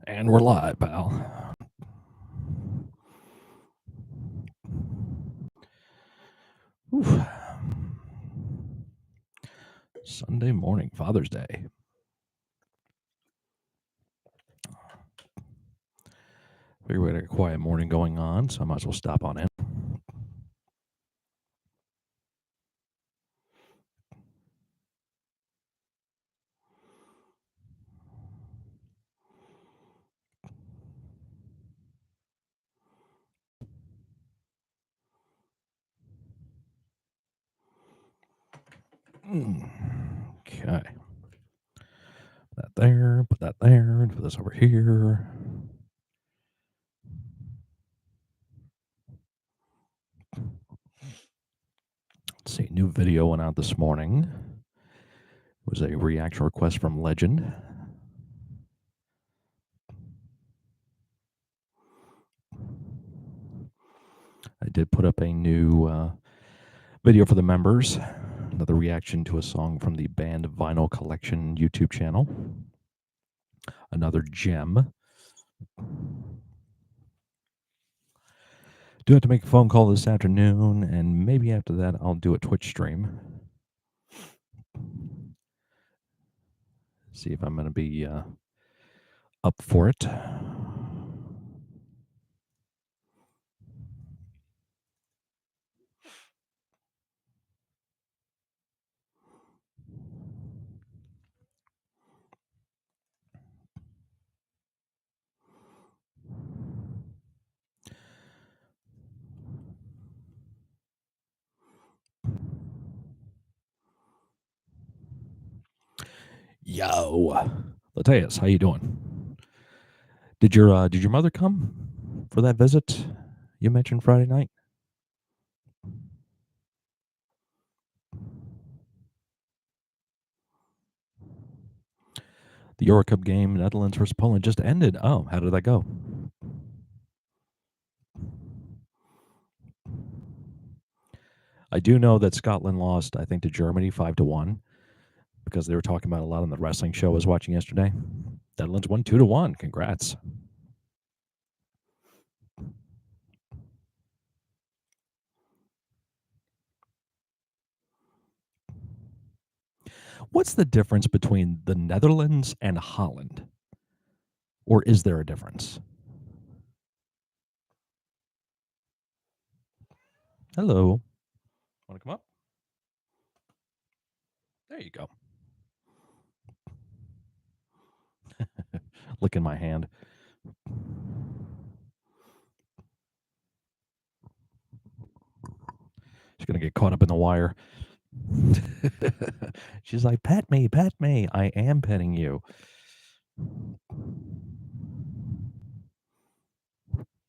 And we're live, pal. Oof. Sunday morning, Father's Day. Figure we had a quiet morning going on, so I might as well stop on in. Okay. Put that there, put that there, and put this over here. Let's see, new video went out this morning. It was a reaction request from Legend. I did put up a new video for the members, another reaction to a song from the Band Vinyl Collection YouTube channel. Another gem. Do have to make a phone call this afternoon, and maybe after that I'll do a Twitch stream. See if I'm going to be up for it. Yo, Lataeus, how you doing? Did your mother come for that visit you mentioned Friday night? The Euro Cup game, Netherlands versus Poland, just ended. Oh, how did that go? I do know that Scotland lost, I think, to Germany 5-1 because they were talking about a lot on the wrestling show I was watching yesterday. Netherlands won 2-1. Congrats. What's the difference between the Netherlands and Holland? Or is there a difference? Hello. Want to come up? There you go. Licking my hand. She's going to get caught up in the wire. She's like, pet me, pet me. I am petting you.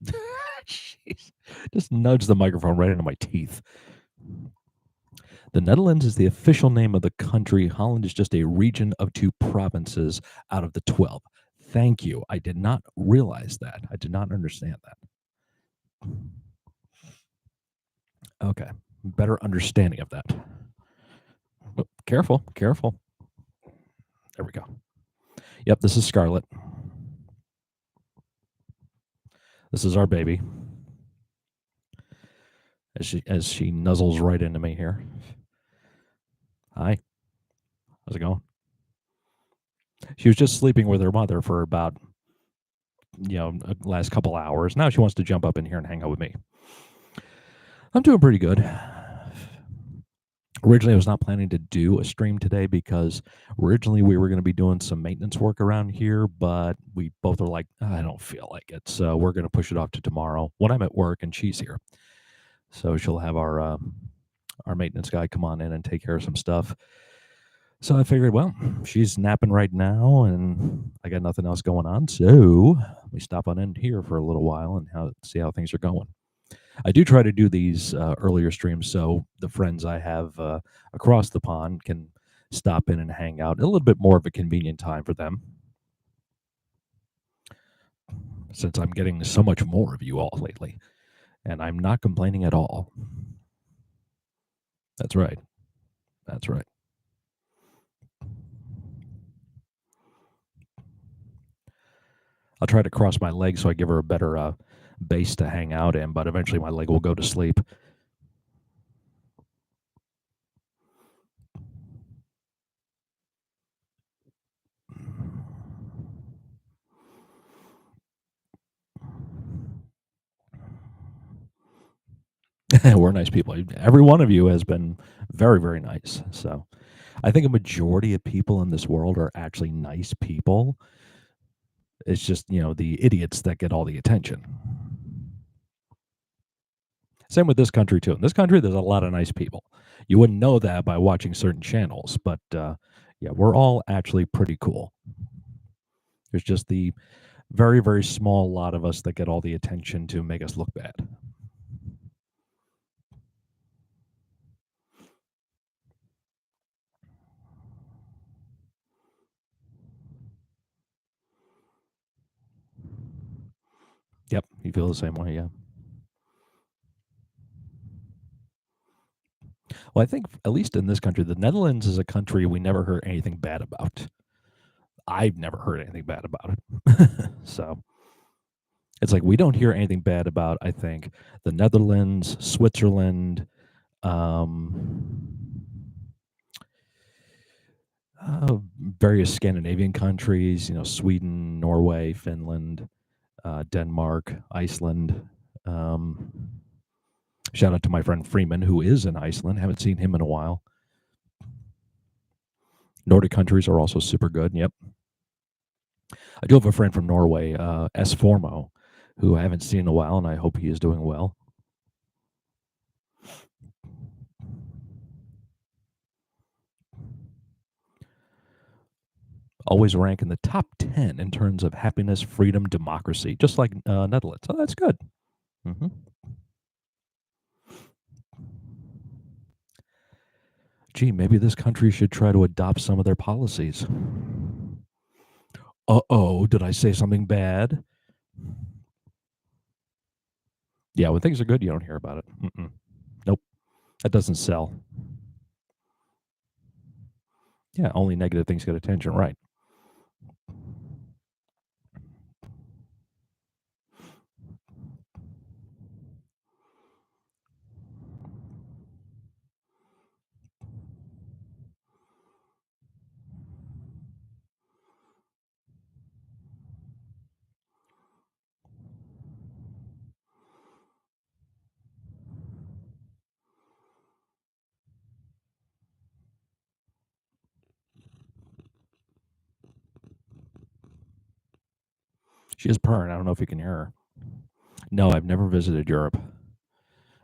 Jeez. Just nudge the microphone right into my teeth. The Netherlands is the official name of the country. Holland is just a region of 2 provinces out of the 12. Thank you. I did not realize that. I did not understand that. Okay. Better understanding of that. Oh, careful, careful. There we go. Yep, this is Scarlett. This is our baby. As she nuzzles right into me here. Hi. How's it going? She was just sleeping with her mother for about, last couple hours. Now she wants to jump up in here and hang out with me. I'm doing pretty good. Originally, I was not planning to do a stream today because originally we were going to be doing some maintenance work around here, but we both are like, I don't feel like it. So we're going to push it off to tomorrow when I'm at work and she's here. So she'll have our maintenance guy come on in and take care of some stuff. So I figured, well, she's napping right now and I got nothing else going on. So we stop on in here for a little while and see how things are going. I do try to do these earlier streams so the friends I have across the pond can stop in and hang out. A little bit more of a convenient time for them, since I'm getting so much more of you all lately. And I'm not complaining at all. That's right. That's right. I'll try to cross my legs so I give her a better base to hang out in, but eventually my leg will go to sleep. We're nice people. Every one of you has been very, very nice. So I think a majority of people in this world are actually nice people. It's just, the idiots that get all the attention. Same with this country, too. In this country, there's a lot of nice people. You wouldn't know that by watching certain channels, but yeah, we're all actually pretty cool. There's just the very, very small lot of us that get all the attention to make us look bad. Yep, you feel the same way, yeah. Well, I think at least in this country, the Netherlands is a country we never heard anything bad about. I've never heard anything bad about it. So it's like we don't hear anything bad about, I think, the Netherlands, Switzerland, um, various Scandinavian countries, Sweden, Norway, Finland, Denmark, Iceland. Um, Shout out to my friend Freeman, who is in Iceland. Haven't seen him in a while. Nordic countries are also super good. Yep. I do have a friend from Norway, S. Formo, who I haven't seen in a while, and I hope he is doing well. Always rank in the top 10 in terms of happiness, freedom, democracy, just like Netherlands. So that's good. Mm-hmm. Gee, maybe this country should try to adopt some of their policies. Uh-oh, did I say something bad? Yeah, when things are good, you don't hear about it. Mm-mm. Nope, that doesn't sell. Yeah, only negative things get attention, right? She is purring. I don't know if you can hear her. No, I've never visited Europe.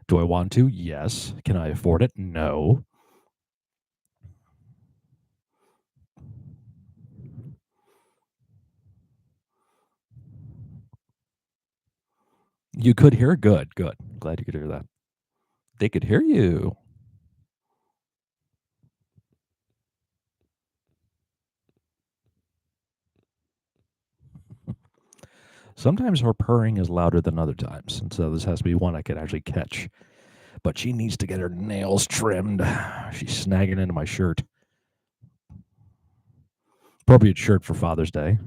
Do I want to? Yes. Can I afford it? No. You could hear? Good, good. Glad you could hear that. They could hear you. Sometimes her purring is louder than other times, and so this has to be one I could actually catch. But she needs to get her nails trimmed. She's snagging into my shirt. Appropriate shirt for Father's Day.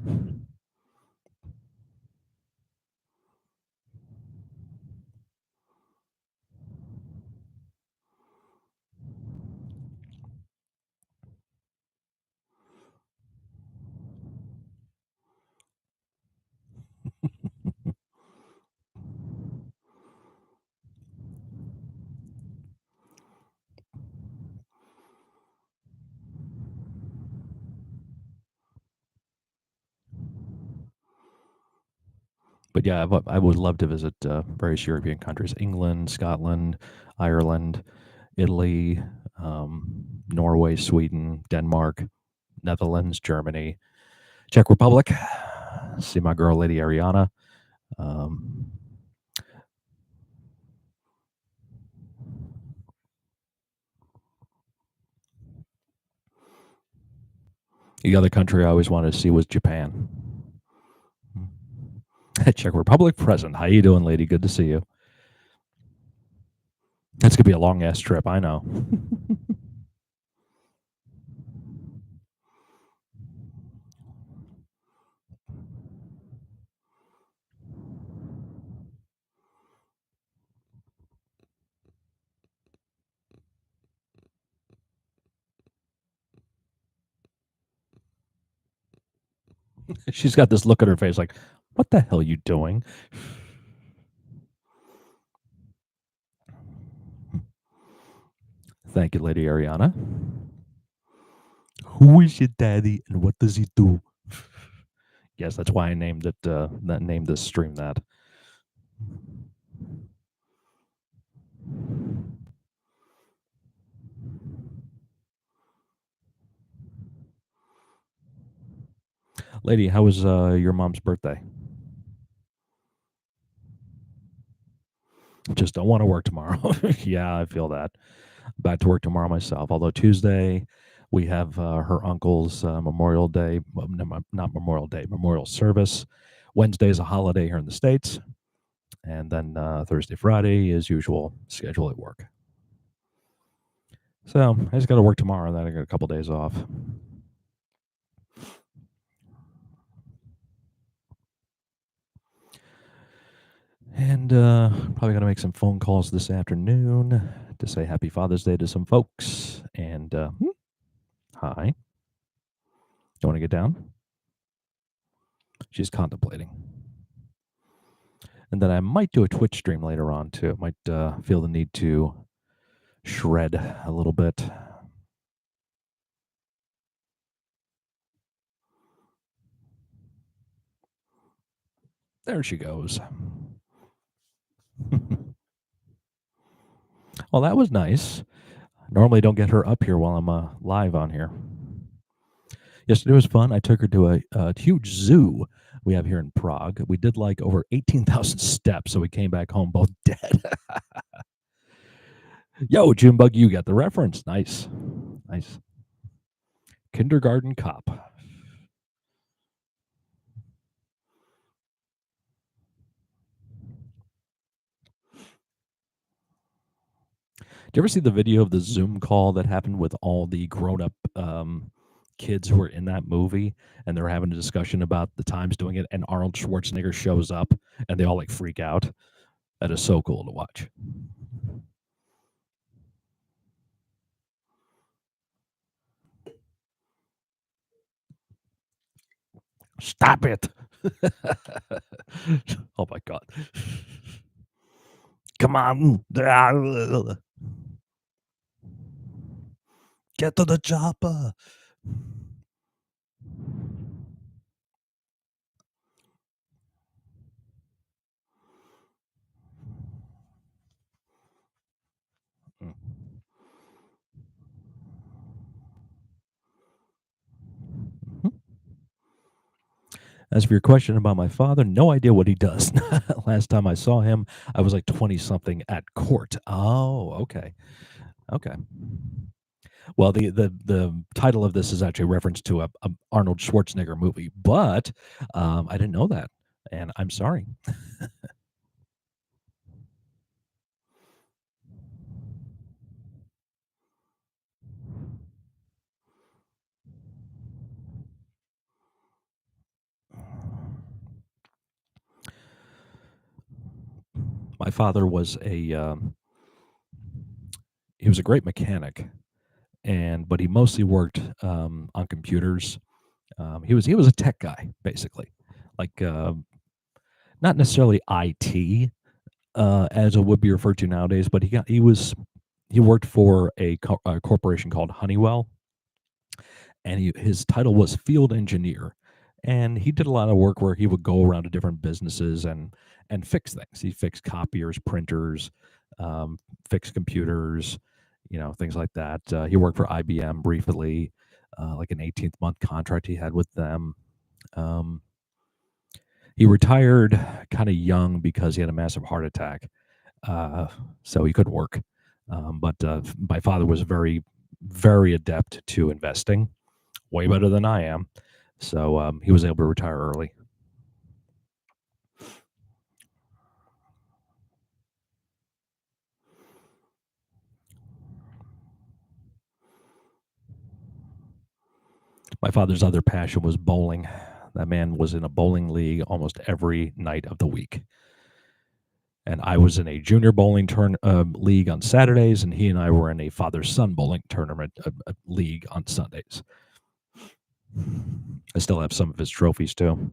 But yeah, I would love to visit various European countries: England, Scotland, Ireland, Italy, Norway, Sweden, Denmark, Netherlands, Germany, Czech Republic. See my girl, Lady Ariana. Um, the other country I always wanted to see was Japan. Czech Republic present. How you doing, lady? Good to see you. That's gonna be a long ass trip. I know. She's got this look on her face like, "What the hell you doing?" Thank you, Lady Ariana. Who is your daddy and what does he do? Yes, that's why I named it. That named this stream that. Lady, how was your mom's birthday? Just don't want to work tomorrow. Yeah, I feel that. Back to work tomorrow myself. Although Tuesday we have her uncle's Memorial Day, well, no, not Memorial Day, Memorial Service. Wednesday is a holiday here in the States. And then Thursday, Friday, as usual, schedule at work. So I just got to work tomorrow. Then I got a couple days off. And probably going to make some phone calls this afternoon to say Happy Father's Day to some folks. And hi. You want to get down? She's contemplating. And then I might do a Twitch stream later on too. Might feel the need to shred a little bit. There she goes. Well, that was nice. Normally don't get her up here while I'm live on here. Yesterday was fun. I took her to a huge zoo we have here in Prague. We did like over 18,000 steps, so we came back home both dead. Yo, Junebug, you got the reference. Nice. Nice. Kindergarten Cop. Do you ever see the video of the Zoom call that happened with all the grown-up kids who were in that movie, and they're having a discussion about the times doing it, and Arnold Schwarzenegger shows up, and they all like freak out? That is so cool to watch. Stop it! Oh my god! Come on! Get to the chopper! As for your question about my father, no idea what he does. Last time I saw him, I was like 20 something at court. Oh, okay. Okay. Well, the title of this is actually a reference to a Arnold Schwarzenegger movie, but I didn't know that, and I'm sorry. My father was he was a great mechanic, but he mostly worked on computers. He was a tech guy basically, like not necessarily IT as it would be referred to nowadays, but he worked for a corporation called Honeywell, and his title was field engineer. And he did a lot of work where he would go around to different businesses and fix things. He fixed copiers, printers, fixed computers, things like that. He worked for IBM briefly, like an 18-month contract he had with them. He retired kind of young because he had a massive heart attack, so he couldn't work. But my father was very, very adept to investing, way better than I am. So he was able to retire early. My father's other passion was bowling. That man was in a bowling league almost every night of the week. And I was in a junior bowling league on Saturdays, and he and I were in a father-son bowling tournament league on Sundays. I still have some of his trophies too.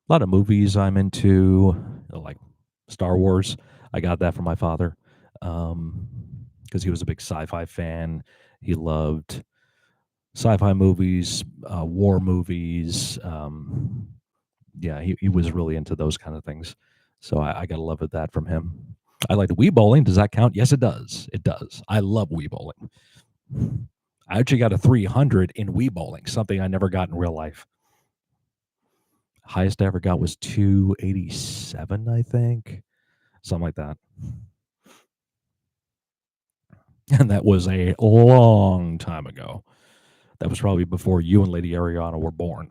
A lot of movies I'm into, like Star Wars. I got that from my father because he was a big sci-fi fan. He loved sci-fi movies, war movies. Yeah, he was really into those kind of things. So I got a love of that from him. I like Wii bowling. Does that count? Yes, it does. It does. I love Wii bowling. I actually got a 300 in Wii bowling, something I never got in real life. Highest I ever got was 287, I think, something like that. And that was a long time ago. That was probably before you and Lady Ariana were born.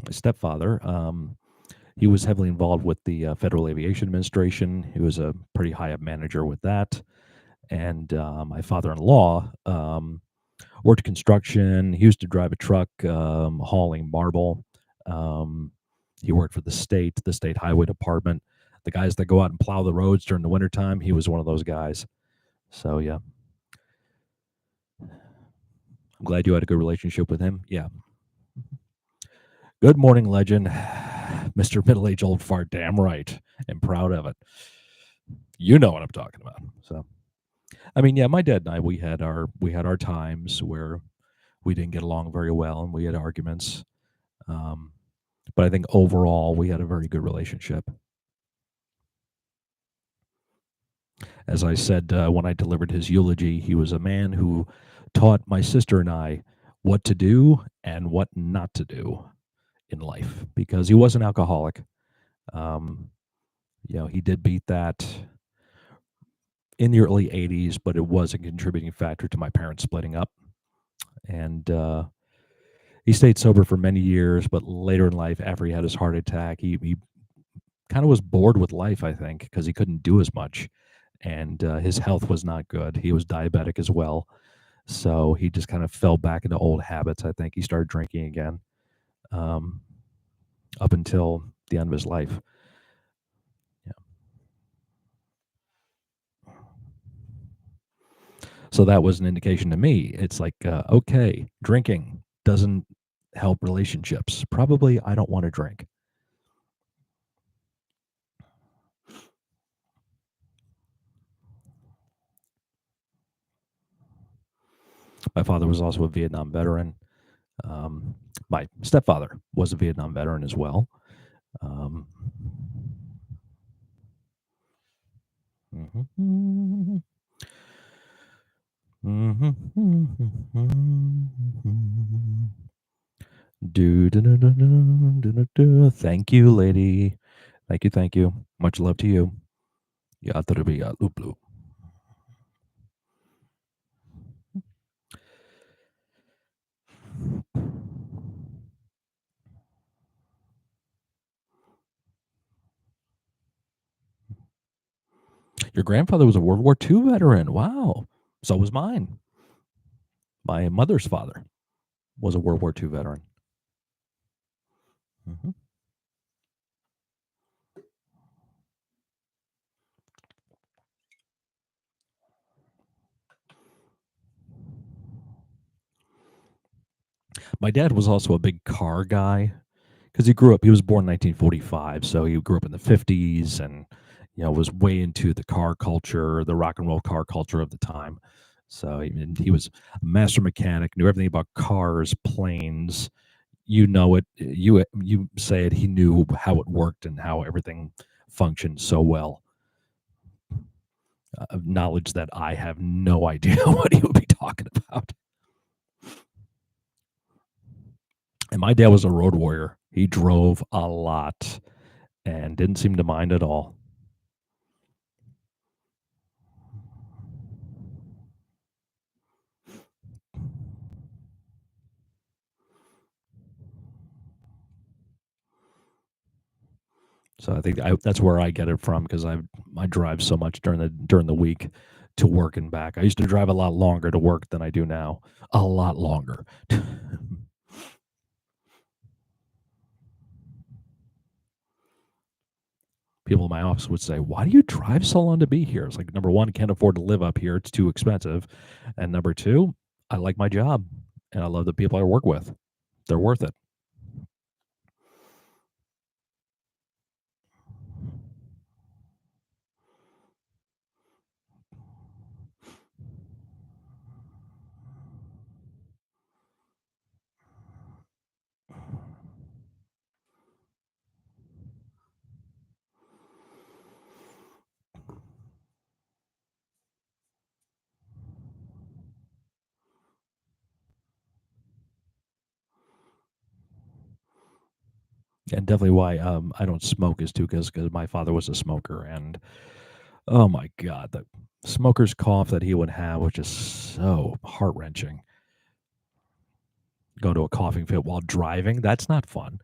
My stepfather, he was heavily involved with the Federal Aviation Administration. He was a pretty high up manager with that. And my father-in-law worked construction. He used to drive a truck hauling marble. Um, he worked for the state highway department. The guys that go out and plow the roads during the wintertime, he was one of those guys. So yeah, I'm glad you had a good relationship with him. Yeah. Good morning, legend, Mr. Middle-aged old fart. Damn right, and proud of it. You know what I'm talking about. So, I mean, yeah, my dad and I, we had our times where we didn't get along very well, and we had arguments. Um, but I think overall, we had a very good relationship. As I said when I delivered his eulogy, he was a man who taught my sister and I what to do and what not to do in life because he was an alcoholic. Um, he did beat that in the early 80s, but it was a contributing factor to my parents splitting up. And he stayed sober for many years, but later in life, after he had his heart attack, he kind of was bored with life, I think, because he couldn't do as much. And his health was not good. He was diabetic as well. So he just kind of fell back into old habits. I think he started drinking again um, up until the end of his life. Yeah. So that was an indication to me. It's like, okay, drinking doesn't help relationships. Probably I don't want to drink. My father was also a Vietnam veteran. Um, my stepfather was a Vietnam veteran as well. Um, mhm, mhm, mhm. Do, do, do, do, do, do, do, do. Thank you, lady. Thank you, thank you. Much love to you. Ya terbi ya luplu. Your grandfather was a World War II veteran. Wow. So was mine. My mother's father was a World War II veteran. Mhm. My dad was also a big car guy because he was born in 1945, so he grew up in the 50s and was way into the car culture, the rock and roll car culture of the time. So he was a master mechanic, knew everything about cars, planes. You know it. You say it. He knew how it worked and how everything functioned so well. Knowledge that I have no idea what he would be talking about. And my dad was a road warrior. He drove a lot and didn't seem to mind at all. So I think that's where I get it from because I drive so much during the week to work and back. I used to drive a lot longer to work than I do now, a lot longer. People in my office would say, "Why do you drive so long to be here?" It's like, number one, can't afford to live up here; it's too expensive, and number two, I like my job and I love the people I work with. They're worth it. And definitely why I don't smoke is too because my father was a smoker, and oh my god, the smoker's cough that he would have was just so heart wrenching. Go to a coughing fit while driving, that's not fun.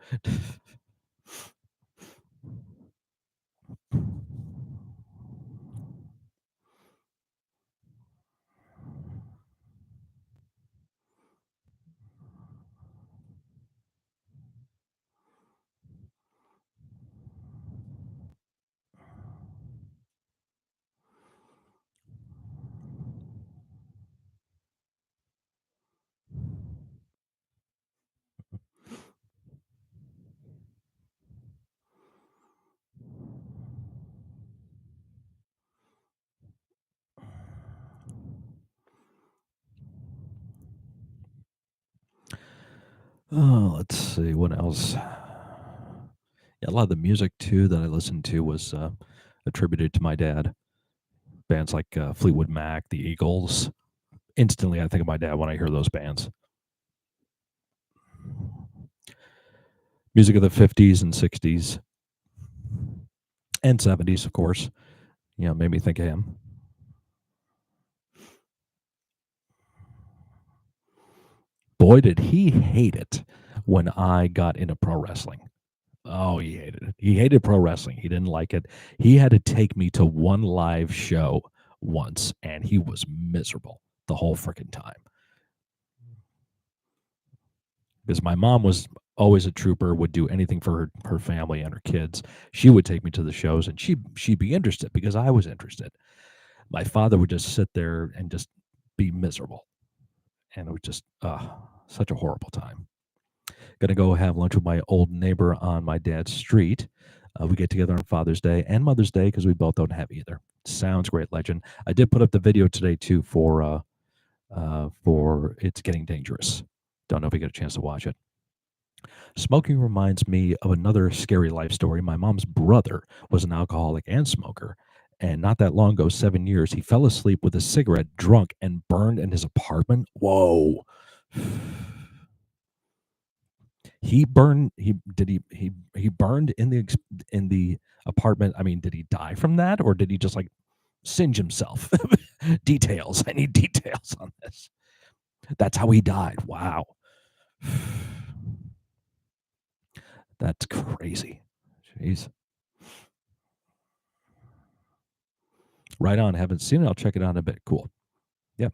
Oh, let's see what else. Yeah, a lot of the music too that I listened to was attributed to my dad. Bands like Fleetwood Mac, the Eagles. Instantly, I think of my dad when I hear those bands. Music of the 50s and 60s and 70s, of course. You know, made me think of him. Boy, did he hate it when I got into pro wrestling. Oh, he hated it. He hated pro wrestling. He didn't like it. He had to take me to one live show once, and he was miserable the whole freaking time. Because my mom was always a trooper, would do anything for her family and her kids. She would take me to the shows, and she'd be interested because I was interested. My father would just sit there and just be miserable, and it was just such a horrible time. Gonna go have lunch with my old neighbor on my dad's street. We get together on Father's Day and Mother's Day because we both don't have either. Sounds great, legend. I did put up the video today too for It's Getting Dangerous. Don't know if you get a chance to watch it. Smoking reminds me of another scary life story. My mom's brother was an alcoholic and smoker. And not that long ago, 7 years, he fell asleep with a cigarette, drunk, and burned in his apartment. Whoa. He burned. He did. He burned in in the apartment. I mean, did he die from that, or did he just like singe himself? Details. I need details on this. That's how he died. Wow, that's crazy. Jeez. Right on. Haven't seen it. I'll check it out in a bit. Cool. Yep.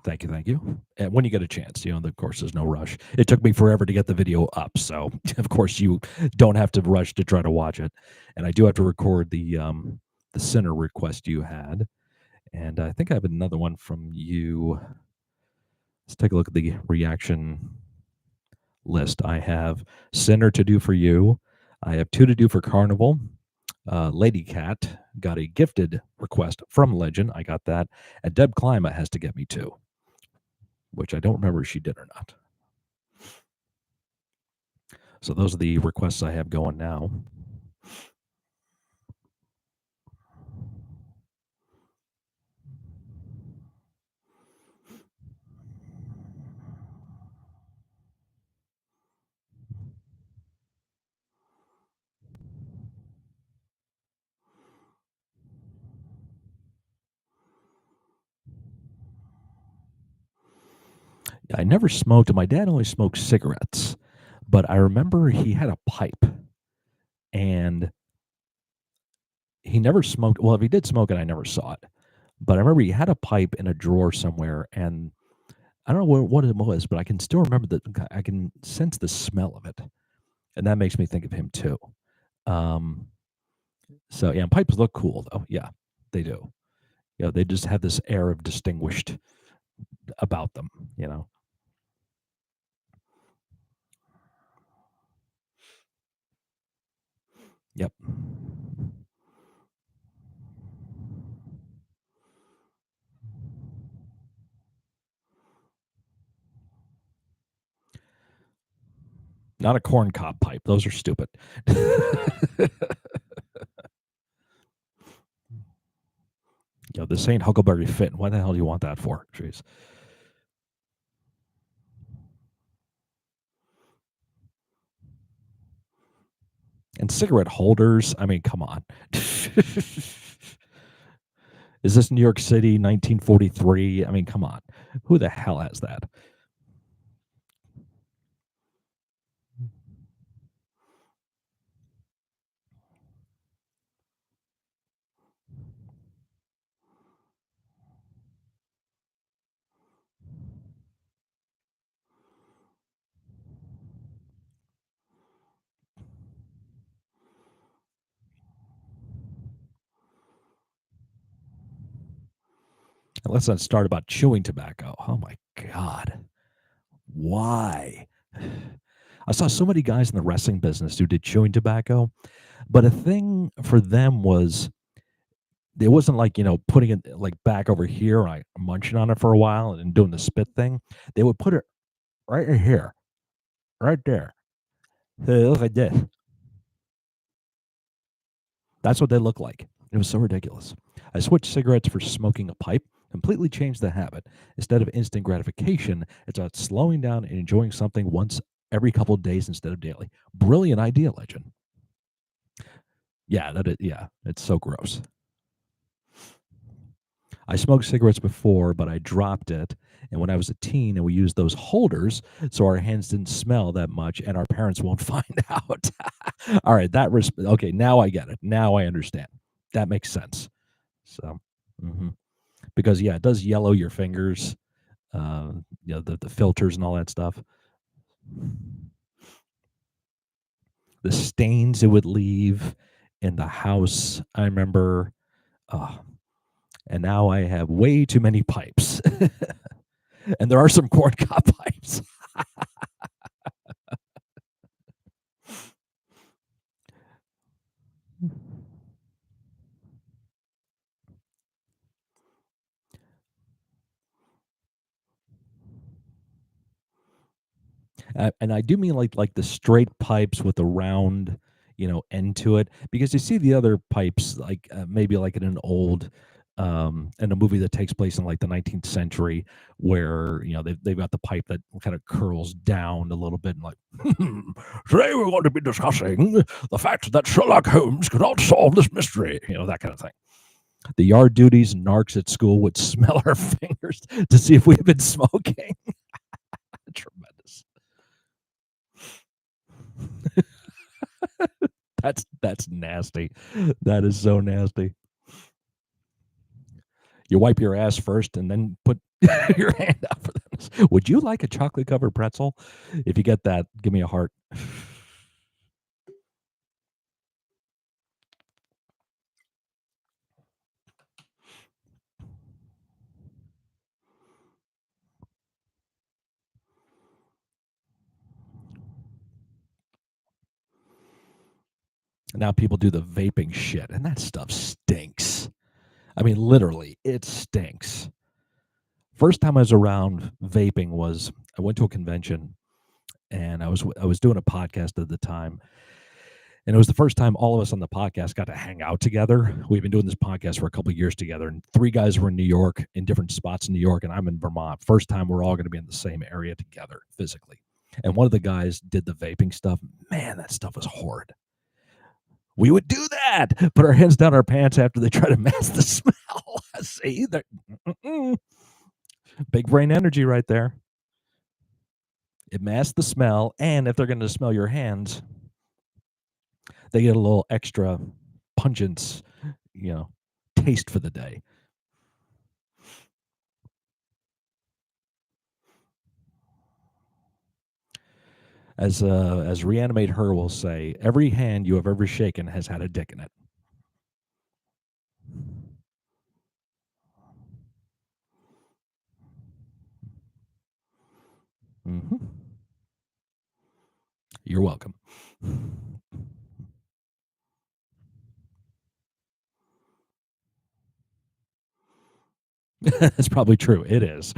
Thank you. Thank you. And when you get a chance, of course, there's no rush. It took me forever to get the video up. So, of course, you don't have to rush to try to watch it. And I do have to record the center request you had. And I think I have another one from you. Let's take a look at the reaction list. I have center to do for you. I have two to do for Carnival. Lady Cat got a gifted request from Legend. I got that. And Deb Klima has to get me two, which I don't remember if she did or not. So those are the requests I have going now. I never smoked. My dad only smoked cigarettes, But I remember he had a pipe, and he never smoked. Well, if he did smoke it, I never saw it. But I remember he had a pipe in a drawer somewhere, and I don't know what it was, but I can still remember that I can sense the smell of it, and that makes me think of him too. Um, so yeah, and pipes look cool though. Yeah, they do. You know, they just have this air of distinguished about them. You know. Yep. Not a corn cob pipe. Those are stupid. This ain't Huckleberry Finn. Why the hell do you want that for? Jeez. And cigarette holders. I mean, come on. Is this New York City, 1943? I mean, come on. Who the hell has that? And let's not start about chewing tobacco. Oh my God. Why? I saw so many guys in the wrestling business who did chewing tobacco, but a thing for them was it wasn't like, putting it like back over here and like munching on it for a while and doing the spit thing. They would put it right in here, right there. They look like this. That's what they look like. It was so ridiculous. I switched cigarettes for smoking a pipe, completely changed the habit. Instead of instant gratification, it's about slowing down and enjoying something once every couple of days instead of daily. Brilliant idea, Legend. Yeah, yeah, it's so gross. I smoked cigarettes before, but I dropped it. And when I was a teen, and we used those holders, so our hands didn't smell that much, and our parents won't find out. All right, okay. Now I get it. Now I understand. That makes sense. So, mhm. Because yeah, it does yellow your fingers. The filters and all that stuff. The stains it would leave in the house. I remember. Oh, and now I have way too many pipes. And there are some corncob pipes. And I do mean like the straight pipes with the round, end to it, because you see the other pipes like maybe like in an old in a movie that takes place in like the 19th century where they've got the pipe that kind of curls down a little bit and like today we're going to be discussing the fact that Sherlock Holmes could not solve this mystery, that kind of thing. The yard duties and narcs at school would smell our fingers to see if we've been smoking. Tremendous. That's nasty. That is so nasty. You wipe your ass first and then put your hand out for this. Would you like a chocolate covered pretzel? If you get that, give me a heart. Now people do the vaping shit, and that stuff stinks. I mean, literally, it stinks. First time I was around vaping was I went to a convention, and I was doing a podcast at the time, and it was the first time all of us on the podcast got to hang out together. We've been doing this podcast for a couple of years together, and three guys were in New York, in different spots in New York, and I'm in Vermont. First time we're all going to be in the same area together physically. And one of the guys did the vaping stuff. Man, that stuff was horrid. We would do that. Put our hands down our pants after they try to mask the smell. See, big brain energy right there. It masks the smell, and if they're gonna smell your hands, they get a little extra pungent, you know, taste for the day. As Reanimate Her will say, every hand you have ever shaken has had a dick in it. Mhm. You're welcome. That's probably true. It is.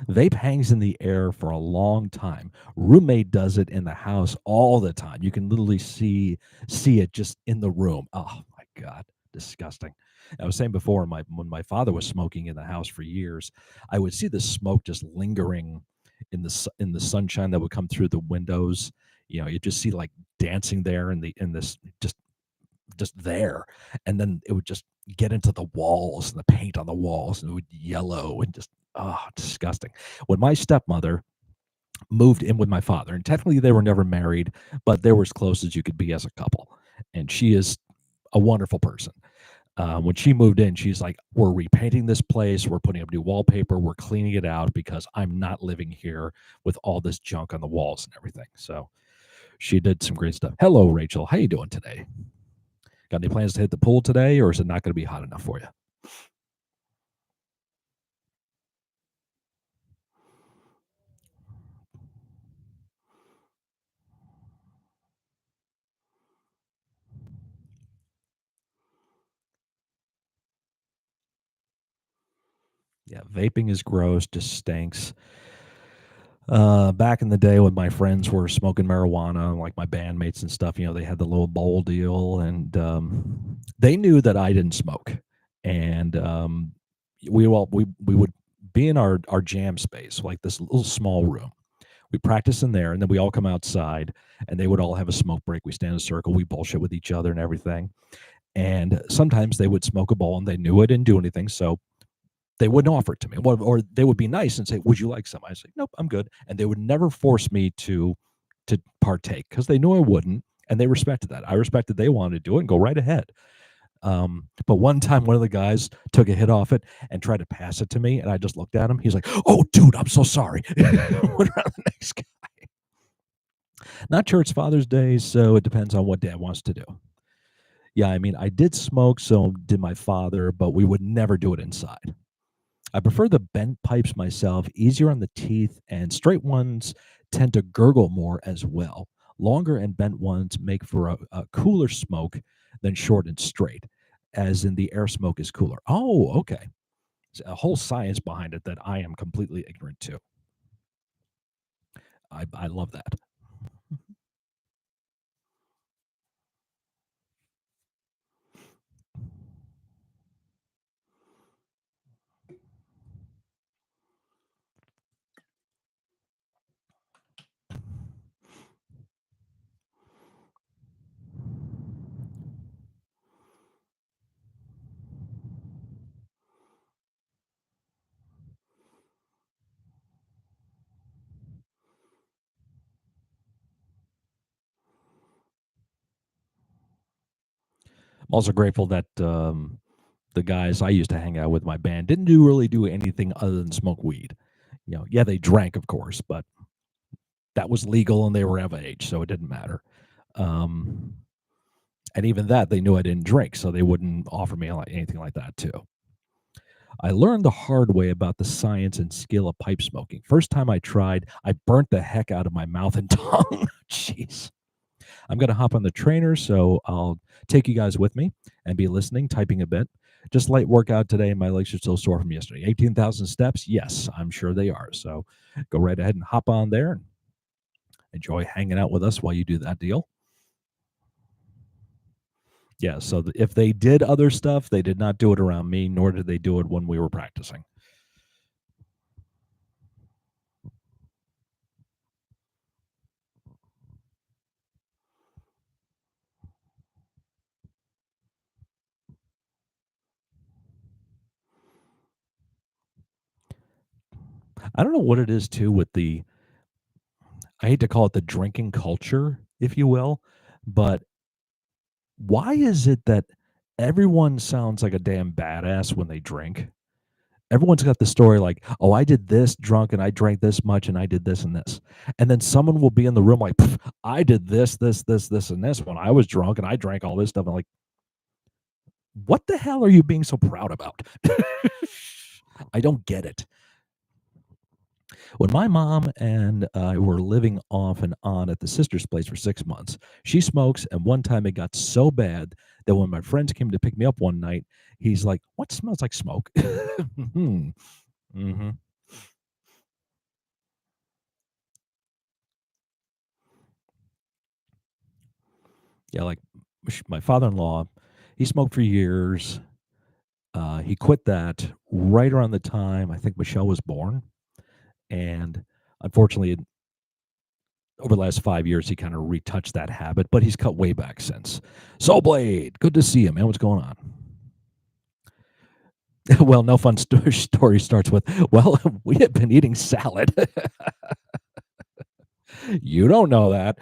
Vape hangs in the air for a long time. Roommate does it in the house all the time. You can literally see it just in the room. Oh my god, disgusting. I was saying before, when my father was smoking in the house for years, I would see the smoke just lingering in the sunshine that would come through the windows. You know, you just see like dancing there in this just there, and then it would just get into the walls and the paint on the walls, and it would yellow and just disgusting. When my stepmother moved in with my father, and technically they were never married, but they were as close as you could be as a couple, and she is a wonderful person. When she moved in, she's like, "We're repainting this place. We're putting up new wallpaper. We're cleaning it out because I'm not living here with all this junk on the walls and everything." So she did some great stuff. Hello, Rachel. How you doing today? Got any plans to hit the pool today, or is it not going to be hot enough for you? Yeah, vaping is gross, just stinks. Back in the day when my friends were smoking marijuana, like my bandmates and stuff, they had the little bowl deal, and they knew that I didn't smoke, and we would be in our jam space, like this little small room. We practice in there, and then we all come outside, and they would all have a smoke break. We stand in a circle, we bullshit with each other and everything. And sometimes they would smoke a bowl, and they knew I didn't do anything, so they wouldn't offer it to me. Well, or they would be nice and say, "Would you like some?" I say, "Nope, I'm good." And they would never force me to partake because they knew I wouldn't, and they respected that. I respected they wanted to do it and go right ahead. But one time, one of the guys took a hit off it and tried to pass it to me, and I just looked at him. He's like, "Oh, dude, I'm so sorry." Went around the next guy. Not sure it's Father's Day, so it depends on what Dad wants to do. Yeah, I mean, I did smoke, so did my father, but we would never do it inside. I prefer the bent pipes myself, easier on the teeth, and straight ones tend to gurgle more as well. Longer and bent ones make for a cooler smoke than short and straight, as in the air smoke is cooler. Oh, okay. There's a whole science behind it that I am completely ignorant to. I love that. I'm also grateful that the guys I used to hang out with my band didn't really do anything other than smoke weed. Yeah, they drank, of course, but that was legal and they were of age, so it didn't matter. Um, and even that, they knew I didn't drink, so they wouldn't offer me like anything like that too. I learned the hard way about the science and skill of pipe smoking. First time I tried, I burnt the heck out of my mouth and tongue. Jeez. I'm going to hop on the trainer, so I'll take you guys with me and be listening, typing a bit. Just light workout today, and my legs are still sore from yesterday. 18,000 steps? Yes, I'm sure they are. So go right ahead and hop on there and enjoy hanging out with us while you do that deal. Yeah, so if they did other stuff, they did not do it around me, nor did they do it when we were practicing. I don't know what it is too with the I hate to call it the drinking culture, if you will, but why is it that everyone sounds like a damn badass when they drink? Everyone's got the story like, "Oh, I did this drunk and I drank this much and I did this and this." And then someone will be in the room like, "Pff, I did this, and this when I was drunk and I drank all this stuff." I'm like, what the hell are you being so proud about? I don't get it. When my mom and I were living off and on at the sister's place for 6 months, she smokes. And one time it got so bad that when my friends came to pick me up one night, he's like, "What smells like smoke?" hmm hmm Yeah, like my father in law, he smoked for years. He quit that right around the time I think Michelle was born. And unfortunately, over the last 5 years, he kind of retouched that habit, but he's cut way back since. Soul Blade, good to see you, man. What's going on? Well, no fun story starts with, well, we have been eating salad. You don't know that.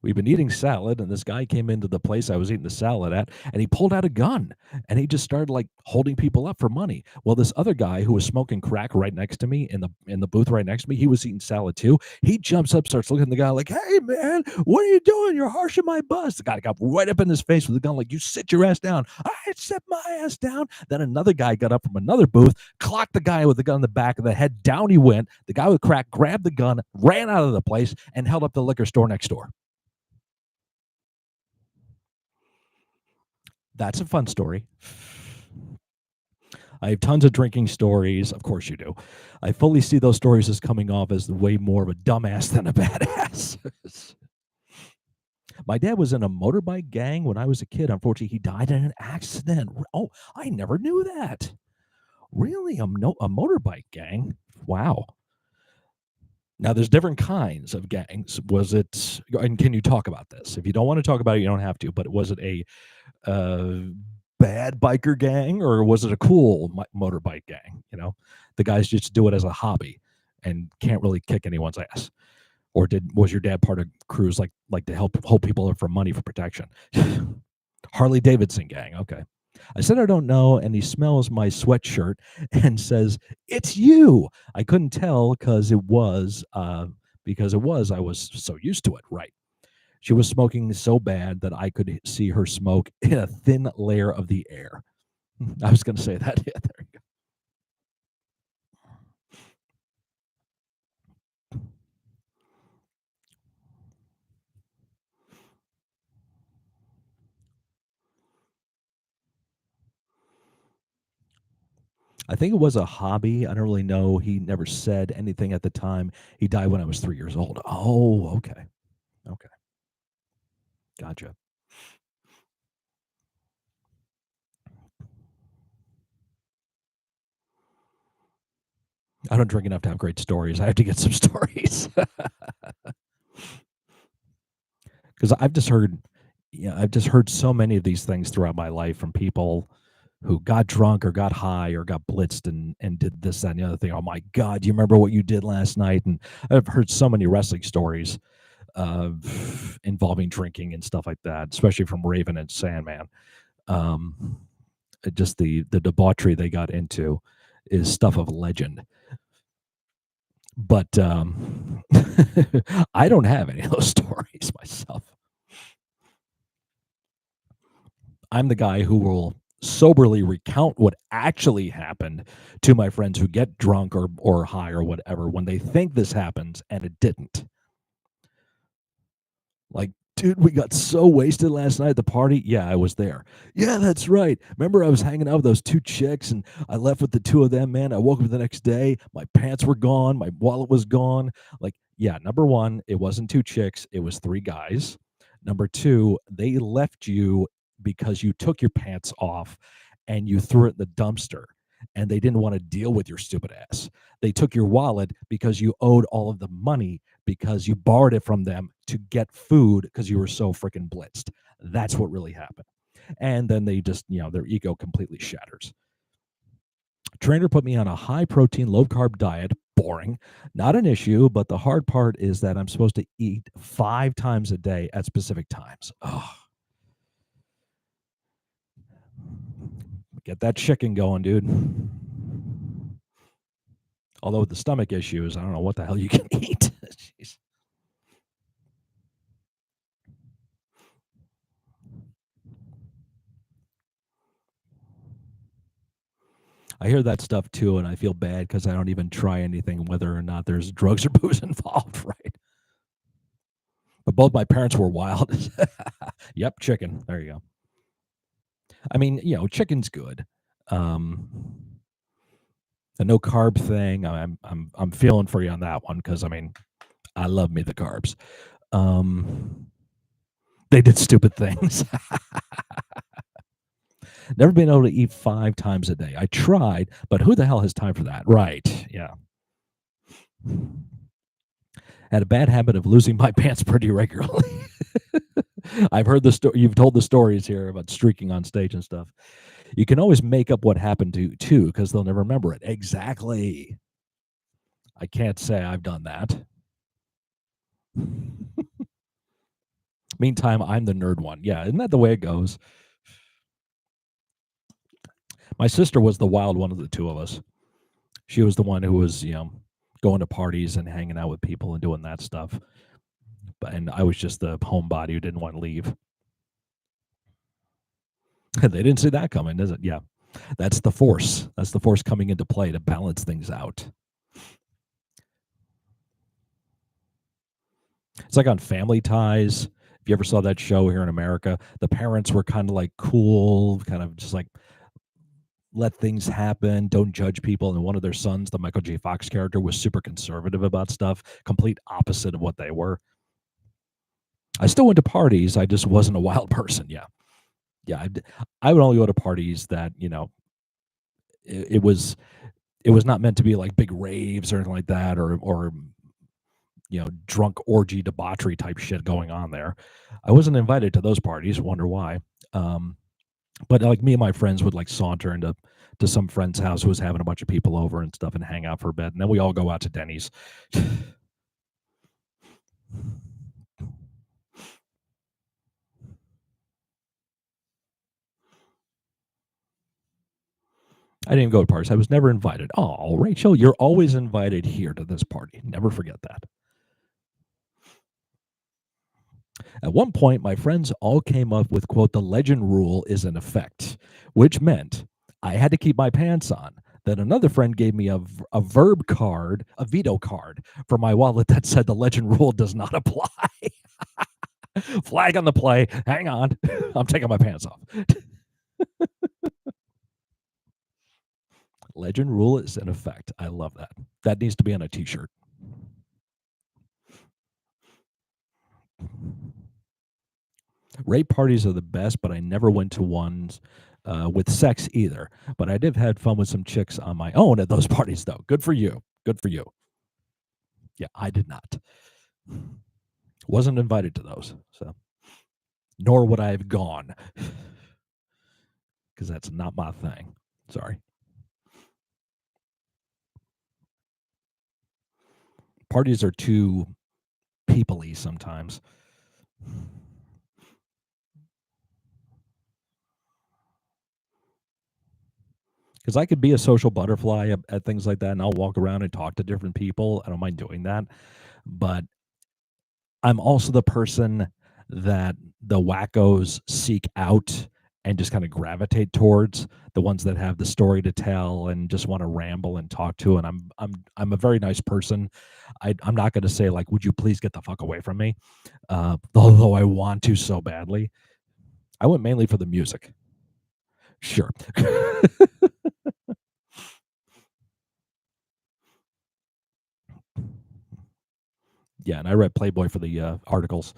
We've been eating salad, and this guy came into the place I was eating the salad at, and he pulled out a gun, and he just started like holding people up for money. Well, this other guy who was smoking crack right next to me in the booth right next to me, he was eating salad too. He jumps up, starts looking at the guy like, "Hey man, what are you doing? You're harshing my buzz." The guy got right up in his face with a gun, like, "You sit your ass down." I sit my ass down. Then another guy got up from another booth, clocked the guy with the gun in the back of the head. Down he went. The guy with crack grabbed the gun, ran out of the place, and held up the liquor store next door. That's a fun story. I have tons of drinking stories. Of course you do. I fully see those stories as coming off as way more of a dumbass than a badass. My dad was in a motorbike gang when I was a kid. Unfortunately, he died in an accident. Oh, I never knew that. Really? A motorbike gang? Wow. Now, there's different kinds of gangs. Was it, and can you talk about this? If you don't want to talk about it, you don't have to, but was it a uh, bad biker gang, or was it a cool motorbike gang? The guys just do it as a hobby and can't really kick anyone's ass. Or was your dad part of crews like to help hold people up for money for protection? Harley Davidson gang. Okay. I said I don't know, and he smells my sweatshirt and says, "It's you." I couldn't tell because it was. I was so used to it. Right. She was smoking so bad that I could see her smoke in a thin layer of the air. I was going to say that. Yeah, there you go. I think it was a hobby. I don't really know. He never said anything at the time. He died when I was 3 years old. Oh, okay. Okay. Gotcha. I don't drink enough to have great stories. I have to get some stories. Because I've just heard so many of these things throughout my life from people who got drunk or got high or got blitzed and did this, that, and the other thing. Oh my God, do you remember what you did last night? And I've heard so many wrestling stories involving drinking and stuff like that, especially from Raven and Sandman. Um, just the debauchery they got into is stuff of legend. But I don't have any of those stories myself. I'm the guy who will soberly recount what actually happened to my friends who get drunk or high or whatever when they think this happens and it didn't. Like, dude, we got so wasted last night at the party. Yeah, I was there. Yeah, that's right. Remember, I was hanging out with those two chicks and I left with the two of them, man. I woke up the next day. My pants were gone. My wallet was gone. Like, yeah, number one, it wasn't two chicks, it was three guys. Number two, they left you because you took your pants off and you threw it in the dumpster and they didn't want to deal with your stupid ass. They took your wallet because you owed all of the money because you borrowed it from them to get food because you were so freaking blitzed. That's what really happened. And then they just, their ego completely shatters. Trainer put me on a high protein, low carb diet Boring. Not an issue, but the hard part is that I'm supposed to eat 5 times a day at specific times. Oh, get that chicken going, dude. Although with the stomach issues, I don't know what the hell you can eat. Jeez. I hear that stuff too, and I feel bad because I don't even try anything, whether or not there's drugs or booze involved, right? But both my parents were wild. Yep, chicken. There you go. I mean, chicken's good. Um, the no carb thing, I'm feeling for you on that one because I mean, I love me the carbs. Um, they did stupid things. Never been able to eat 5 times a day. I tried, but who the hell has time for that? Right. Yeah. Had a bad habit of losing my pants pretty regularly. I've heard the story. You've told the stories here about streaking on stage and stuff. You can always make up what happened to too, because they'll never remember it. Exactly. I can't say I've done that. Meantime, I'm the nerd one. Yeah, isn't that the way it goes? My sister was the wild one of the two of us. She was the one who was, going to parties and hanging out with people and doing that stuff. And I was just the homebody who didn't want to leave. They didn't see that coming, is it? Yeah. That's the force. That's the force coming into play to balance things out. It's like on Family Ties. If you ever saw that show here in America, the parents were kind of like cool, kind of just like let things happen, don't judge people. And one of their sons, the Michael J. Fox character, was super conservative about stuff, complete opposite of what they were. I still went to parties. I just wasn't a wild person. Yeah. Yeah. I would only go to parties that, it was not meant to be like big raves or anything like that, or drunk orgy debauchery type shit going on there. I wasn't invited to those parties. Wonder why. Um, but like me and my friends would like saunter into some friend's house who was having a bunch of people over and stuff and hang out for a bit, and then we all go out to Denny's. I didn't go to parties. I was never invited. Oh, Rachel, you're always invited here to this party. Never forget that. At one point, my friends all came up with, quote, the legend rule is in effect, which meant I had to keep my pants on. Then another friend gave me a verb card, a veto card for my wallet that said the legend rule does not apply. Flag on the play. Hang on. I'm taking my pants off. Legend rule is in effect. I love that. That needs to be on a t-shirt. Rape parties are the best, but I never went to ones with sex either. But I did have fun with some chicks on my own at those parties, though. Good for you. Good for you. Yeah, I did not. Wasn't invited to those, so nor would I have gone because that's not my thing. Sorry. Parties are too people-y sometimes. Because I could be a social butterfly at things like that, and I'll walk around and talk to different people. I don't mind doing that. But I'm also the person that the wackos seek out and just kind of gravitate towards, the ones that have the story to tell and just want to ramble and talk to. And I'm a very nice person. I'm not going to say like, would you please get the fuck away from me? Although I want to so badly. I went mainly for the music. Sure. Yeah, and I read Playboy for the articles.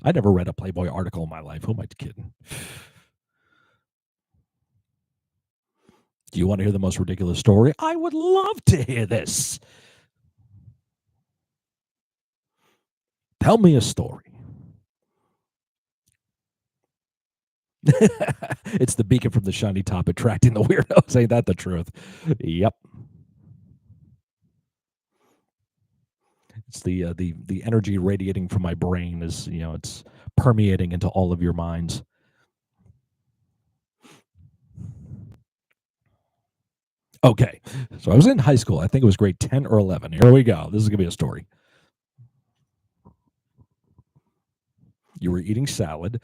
I never read a Playboy article in my life. Who am I kidding? Do you want to hear the most ridiculous story? I would love to hear this. Tell me a story. It's the beacon from the shiny top attracting the weirdos. Ain't that the truth? Yep. It's the energy radiating from my brain is, it's permeating into all of your minds. Okay, so I was in high school. I think it was grade 10 or 11. Here we go. This is gonna be a story. You were eating salad.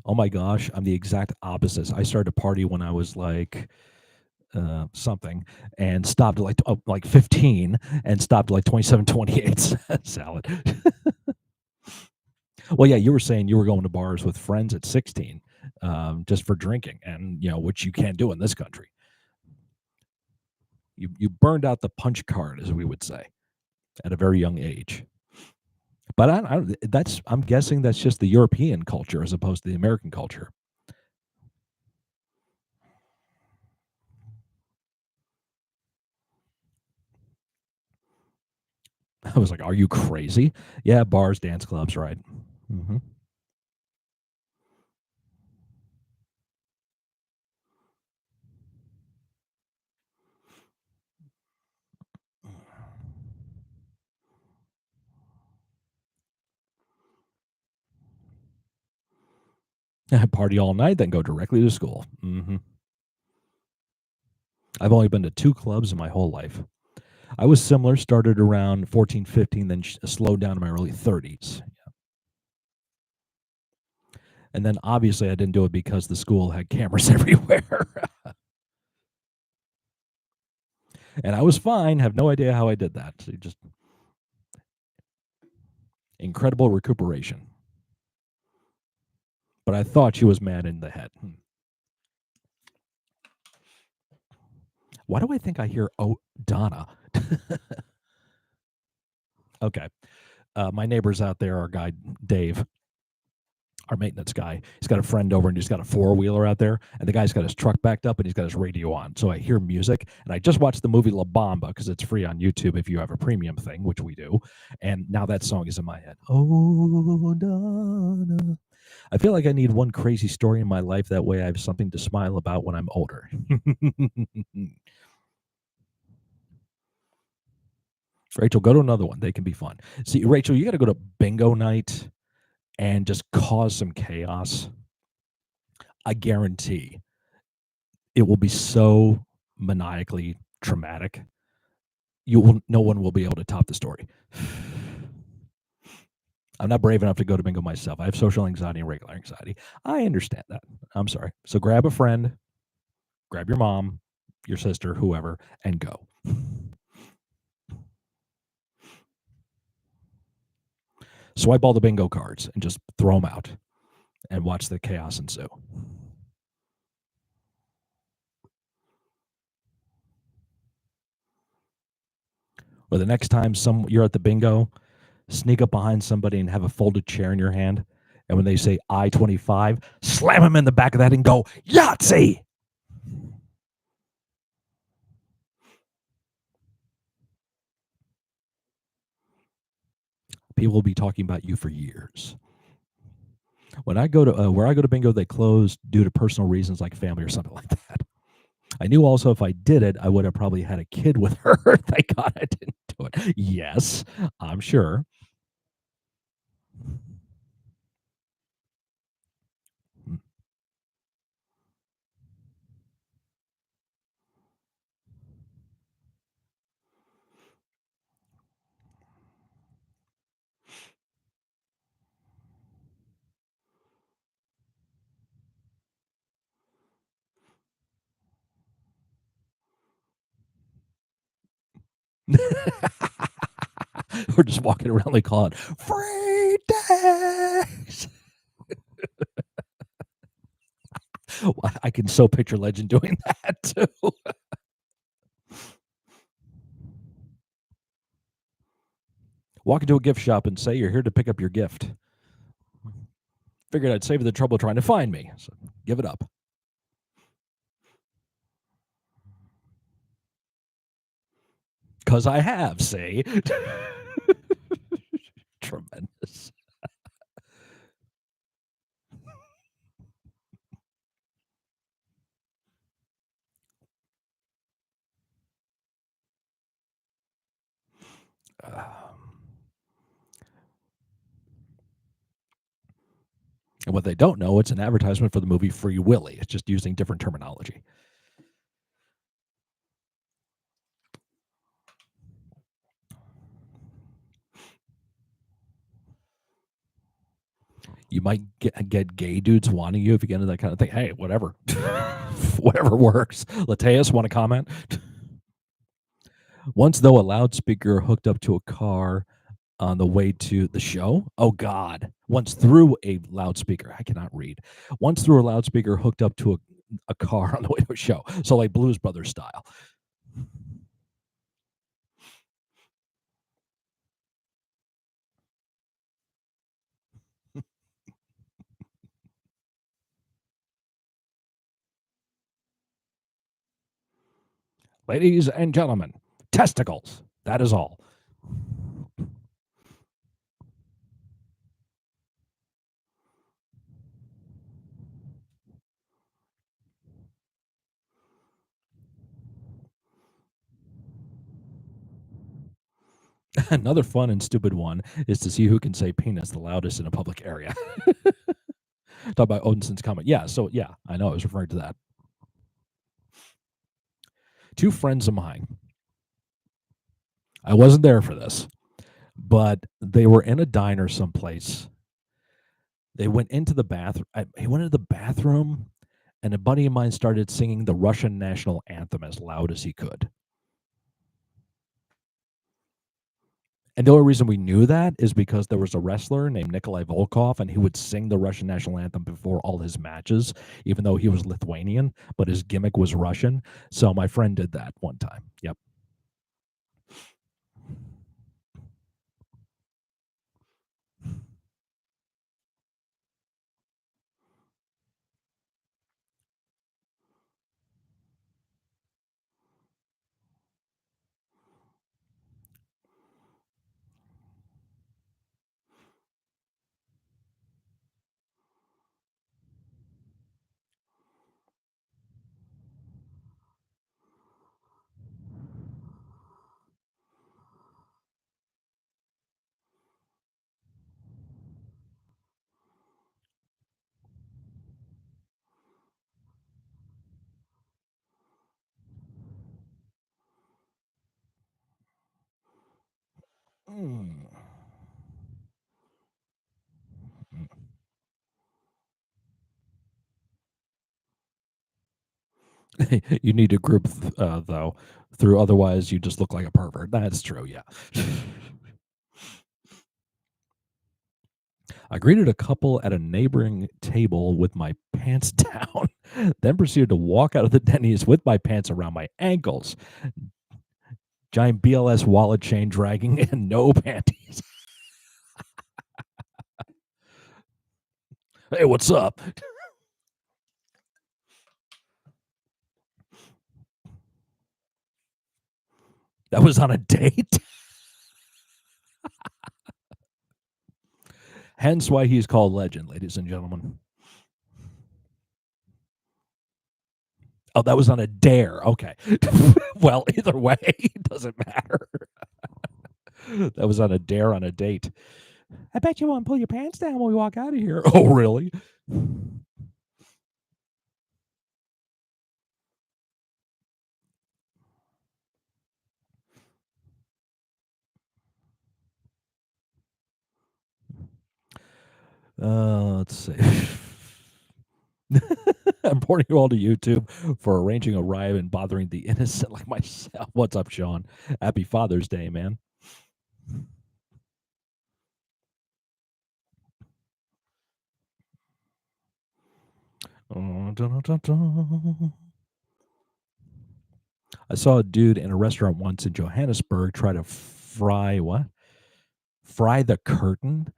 Oh my gosh, I'm the exact opposite. I started to party when I was like something, and stopped at like 15, and stopped at like 27, 28. Salad. Well, yeah, you were saying you were going to bars with friends at 16, just for drinking, and which you can't do in this country. You burned out the punch card, as we would say, at a very young age. But I'm guessing that's just the European culture as opposed to the American culture. I was like, "Are you crazy?" Yeah, bars, dance clubs, right? Hmm. Party all night, then go directly to school. I've only been to two clubs in my whole life. I was similar, started around 14, 15, then slowed down to my early 30s. And then obviously I didn't do it because the school had cameras everywhere. And I was fine, have no idea how I did that. So just incredible recuperation. But I thought she was mad in the head. Why do I think I hear, oh, Donna? Okay. My neighbors out there, our guy, Dave, our maintenance guy, he's got a friend over and he's got a four-wheeler out there, and the guy's got his truck backed up and he's got his radio on. So I hear music, and I just watched the movie La Bamba because it's free on YouTube if you have a premium thing, which we do. And now that song is in my head. Oh, Donna. I feel like I need one crazy story in my life. That way I have something to smile about when I'm older. Rachel, go to another one. They can be fun. See, Rachel, you got to go to bingo night and just cause some chaos. I guarantee it will be so maniacally traumatic. No one will be able to top the story. I'm not brave enough to go to bingo myself. I have social anxiety and regular anxiety. I understand that. I'm sorry. So grab a friend, grab your mom, your sister, whoever, and go. Swipe all the bingo cards and just throw them out and watch the chaos ensue. Or the next time you're at the bingo, sneak up behind somebody and have a folded chair in your hand. And when they say I-25, slam them in the back of that and go, Yahtzee! People will be talking about you for years. When I go to where I go to bingo, they close due to personal reasons like family or something like that. I knew also if I did it, I would have probably had a kid with her. Thank God I didn't do it. Yes, I'm sure. We're just walking around, they call it free days. I can so picture Legend doing that too. Walk into a gift shop and say you're here to pick up your gift. Figured I'd save you the trouble trying to find me. So give it up. Because I have, see? Tremendous. And what they don't know, it's an advertisement for the movie Free Willy. It's just using different terminology. You might get gay dudes wanting you if you get into that kind of thing. Hey, whatever. Whatever works. Lateus, want to comment? Once, though, a loudspeaker hooked up to a car on the way to the show. Oh, God. Once through a loudspeaker. I cannot read. Once through a loudspeaker hooked up to a car on the way to a show. So, like Blues Brothers style. Ladies and gentlemen, testicles. That is all. Another fun and stupid one is to see who can say penis the loudest in a public area. Talk about Odinson's comment. Yeah, so yeah, I know I was referring to that. Two friends of mine, I wasn't there for this, but they were in a diner someplace. They went into the bathroom. He went into the bathroom, and a buddy of mine started singing the Russian national anthem as loud as he could. And the only reason we knew that is because there was a wrestler named Nikolai Volkov, and he would sing the Russian national anthem before all his matches, even though he was Lithuanian, but his gimmick was Russian. So my friend did that one time. Yep. Mm. You need to group though through, otherwise you just look like a pervert. That's true. Yeah. I greeted a couple at a neighboring table with my pants down, then proceeded to walk out of the Denny's with my pants around my ankles, giant BLS wallet chain dragging, and no panties. Hey, what's up? That was on a date. Hence why he's called legend, ladies and gentlemen. Oh, that was on a dare. Okay. Well, either way, it doesn't matter. That was on a dare on a date. I bet you won't pull your pants down when we walk out of here. Oh, really? Let's see. I'm pointing you all to YouTube for arranging a ride and bothering the innocent like myself. What's up, Sean? Happy Father's Day, man. I saw a dude in a restaurant once in Johannesburg try to fry what? Fry the curtain?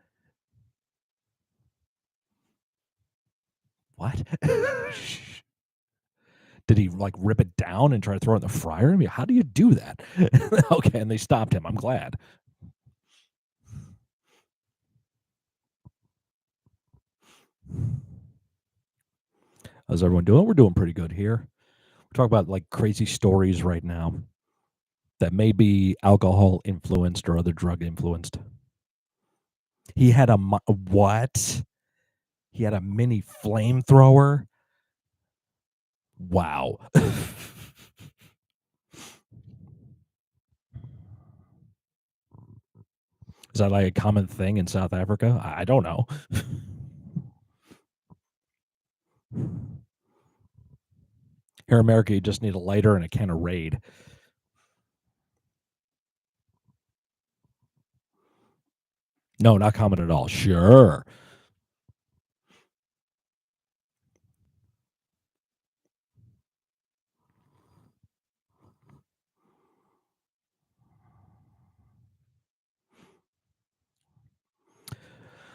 What? Did he like rip it down and try to throw it in the fryer? I mean, how do you do that? Okay, and they stopped him. I'm glad. How's everyone doing? We're doing pretty good here. We're talking about like crazy stories right now. that may be alcohol influenced or other drug influenced. He had what? He had a mini flamethrower? Wow. Is that like a common thing in South Africa? I don't know. Here in America, you just need a lighter and a can of Raid. No, not common at all. Sure.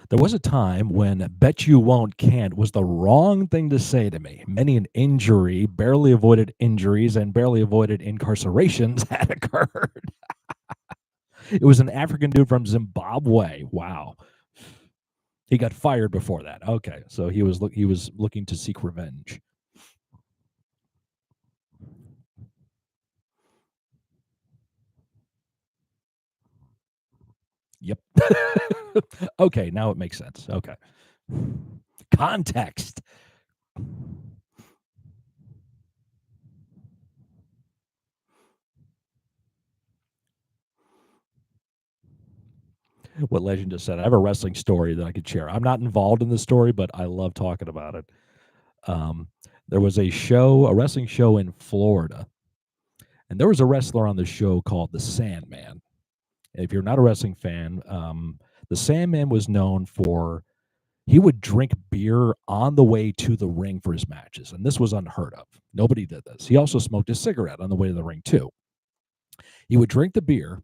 There was a time when bet you won't can't was the wrong thing to say to me. Many an injury, barely avoided injuries, and barely avoided incarcerations had occurred. It was an African dude from Zimbabwe. Wow. He got fired before that. Okay, so he was looking to seek revenge. Yep. Okay, now it makes sense. Okay. Context. What Legend just said. I have a wrestling story that I could share. I'm not involved in the story, but I love talking about it. Um, there was a wrestling show in Florida, and there was a wrestler on the show called the Sandman. If you're not a wrestling fan, the Sandman was known for he would drink beer on the way to the ring for his matches, and this was unheard of. Nobody did this. He also smoked a cigarette on the way to the ring too. He would drink the beer,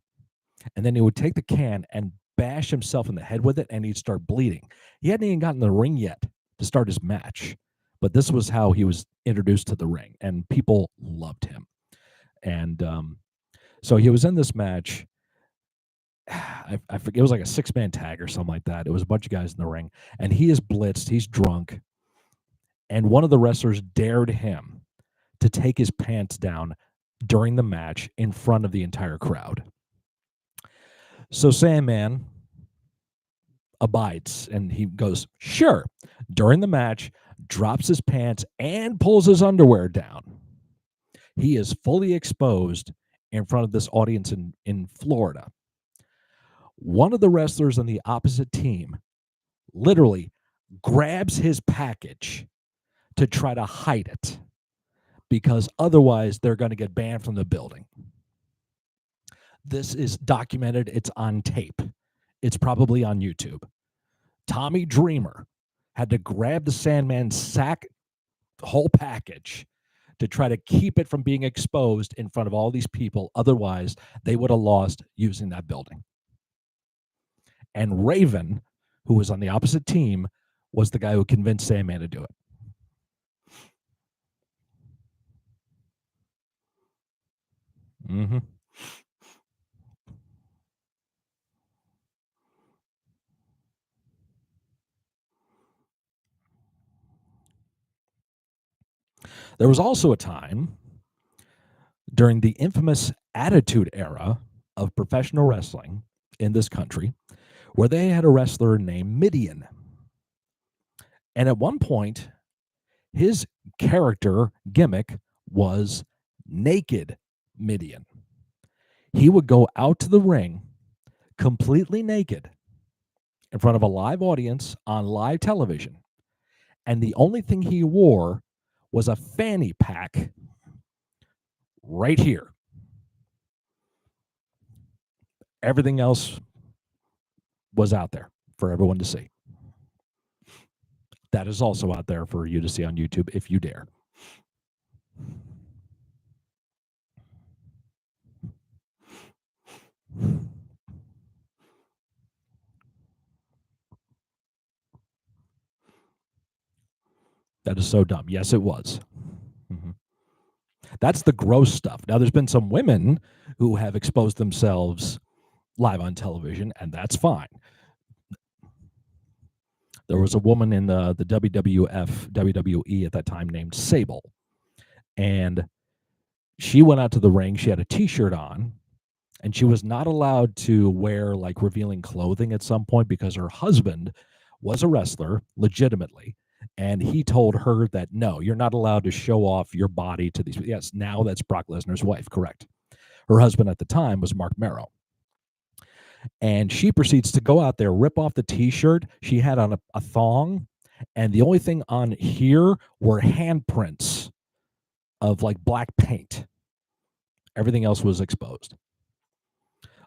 and then he would take the can and bash himself in the head with it, and he'd start bleeding. He hadn't even gotten in the ring yet to start his match, but this was how he was introduced to the ring, and people loved him. And so he was in this match. I forget, it was like a 6-man tag or something like that. It was a bunch of guys in the ring, and he is blitzed. He's drunk, and one of the wrestlers dared him to take his pants down during the match in front of the entire crowd. So Sandman abides and he goes, sure. During the match, drops his pants and pulls his underwear down. He is fully exposed in front of this audience in Florida. One of the wrestlers on the opposite team literally grabs his package to try to hide it because otherwise they're going to get banned from the building. This is documented. It's on tape. It's probably on YouTube. Tommy Dreamer had to grab the Sandman's whole package to try to keep it from being exposed in front of all these people. Otherwise, they would have lost using that building. And Raven, who was on the opposite team, was the guy who convinced Sandman to do it. Mm-hmm. There was also a time during the infamous Attitude Era of professional wrestling in this country where they had a wrestler named Midian. And at one point, his character gimmick was naked Midian. He would go out to the ring completely naked in front of a live audience on live television. And the only thing he wore was a fanny pack right here. Everything else was out there for everyone to see. That is also out there for you to see on YouTube if you dare. That is so dumb. Yes, it was. Mm-hmm. That's the gross stuff. Now, there's been some women who have exposed themselves live on television, and that's fine. There was a woman in the WWF, WWE at that time named Sable, and she went out to the ring. She had a T-shirt on, and she was not allowed to wear like revealing clothing at some point because her husband was a wrestler legitimately, and he told her that no, you're not allowed to show off your body to these. Yes, now that's Brock Lesnar's wife, correct? Her husband at the time was Mark Merrow. And she proceeds to go out there, rip off the t-shirt. She had on a thong, and the only thing on here were handprints of like black paint. Everything else was exposed.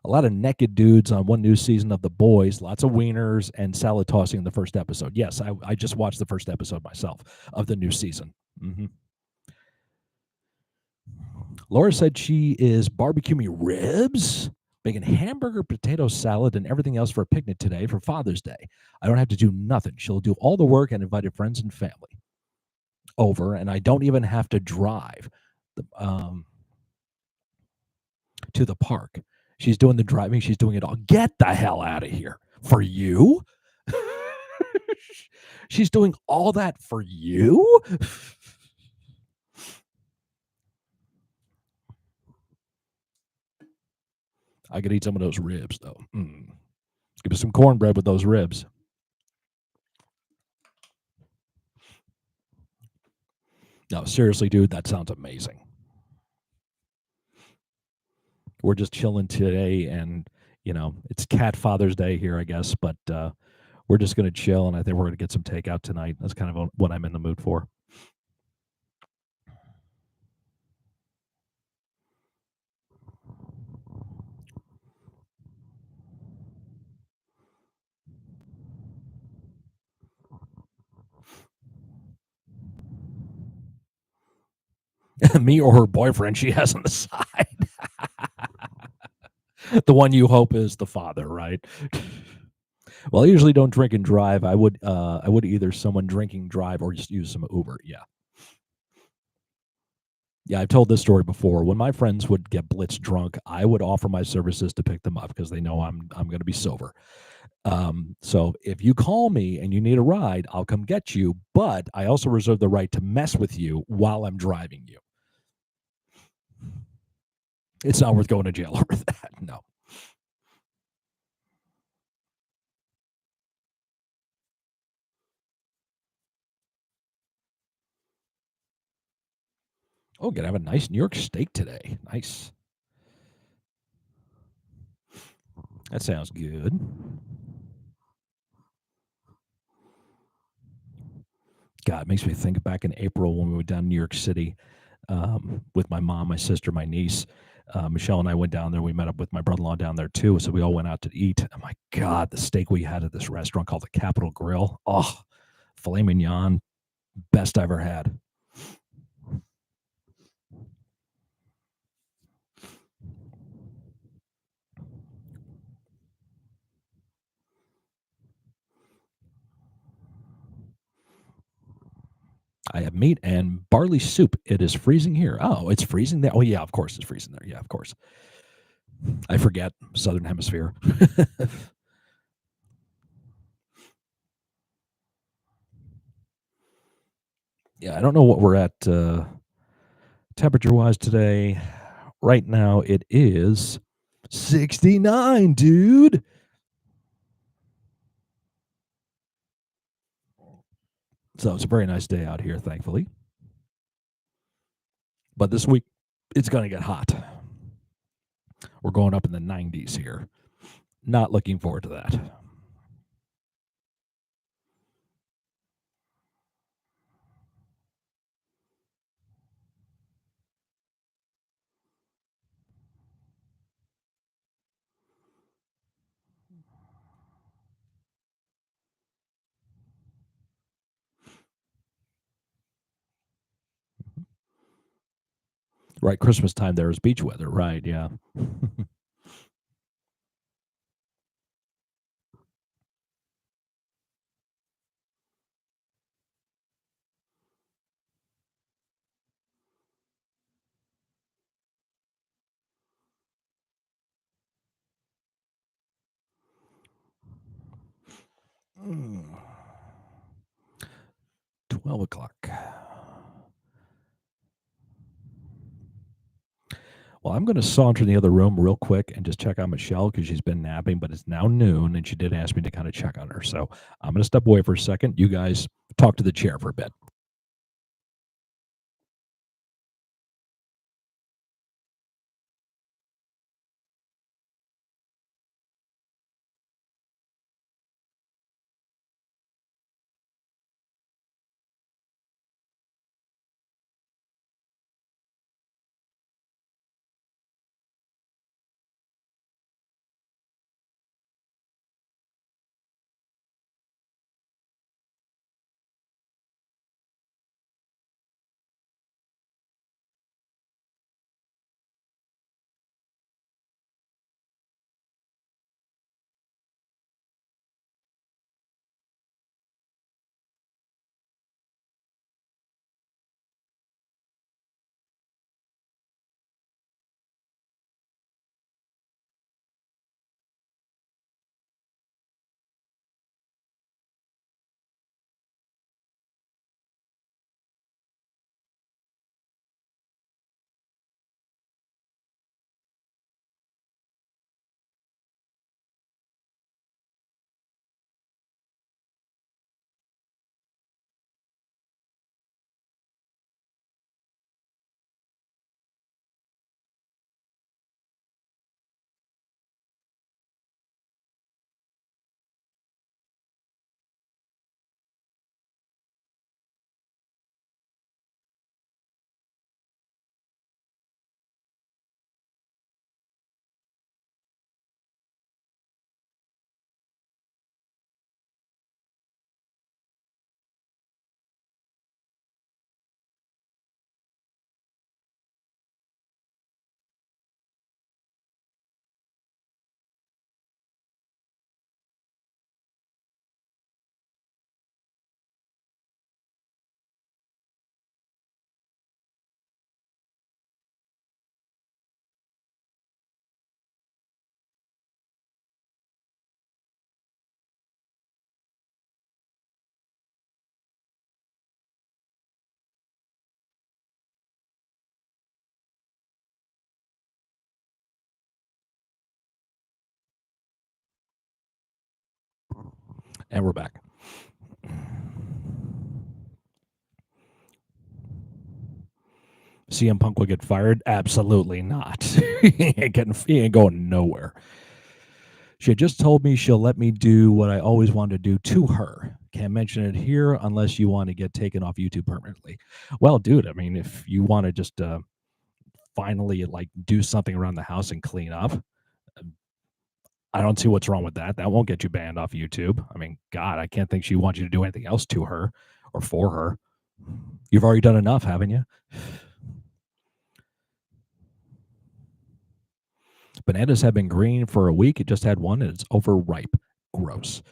A lot of naked dudes on one new season of The Boys, lots of wieners and salad tossing in the first episode. Yes, I just watched the first episode myself of the new season. Laura said she is barbecuing me ribs, making hamburger, potato salad, and everything else for a picnic today for Father's Day. I don't have to do nothing. She'll do all the work and invited friends and family over, and I don't even have to drive to the park. She's doing the driving. She's doing it all. Get the hell out of here. For you? She's doing all that for you? I could eat some of those ribs, though. Give me some cornbread with those ribs. No, seriously, dude, that sounds amazing. We're just chilling today, and it's Cat Father's Day here, I guess, but we're just going to chill, and I think we're going to get some takeout tonight. That's kind of what I'm in the mood for. Me or her boyfriend she has on the side. The one you hope is the father, right? Well, I usually don't drink and drive. I would either someone drinking drive or just use some Uber. Yeah. Yeah, I've told this story before. When my friends would get blitz drunk, I would offer my services to pick them up because they know I'm going to be sober. So if you call me and you need a ride, I'll come get you. But I also reserve the right to mess with you while I'm driving you. It's not worth going to jail over that. No. Oh, gonna have a nice New York steak today. Nice. That sounds good. God, it makes me think back in April when we went down to New York City with my mom, my sister, my niece. Michelle and I went down there. We met up with my brother-in-law down there too. So we all went out to eat. Oh my God, the steak we had at this restaurant called the Capitol Grill. Oh, filet mignon, best I ever had. I have meat and barley soup. It is freezing here. Oh, it's freezing there. Oh yeah, of course it's freezing there. Yeah, of course. I forget Southern Hemisphere. Yeah, I don't know what we're at temperature wise today. Right now it is 69, dude. So it's a very nice day out here, thankfully. But this week it's going to get hot. We're going up in the 90s here. Not looking forward to that. Right, Christmas time there is beach weather, right? Yeah. Mm. 12 o'clock. Well, I'm going to saunter in the other room real quick and just check on Michelle because she's been napping, but it's now noon and she did ask me to kind of check on her. So I'm going to step away for a second. You guys talk to the chair for a bit. And we're back. CM Punk will get fired? Absolutely not. He ain't going nowhere. She had just told me she'll let me do what I always wanted to do to her. Can't mention it here unless you want to get taken off YouTube permanently. Well, dude, I mean, if you want to just finally like do something around the house and clean up, I don't see what's wrong with that. That won't get you banned off YouTube. I mean, God, I can't think she wants you to do anything else to her or for her. You've already done enough, haven't you? Bananas have been green for a week. It just had one and it's overripe. Gross.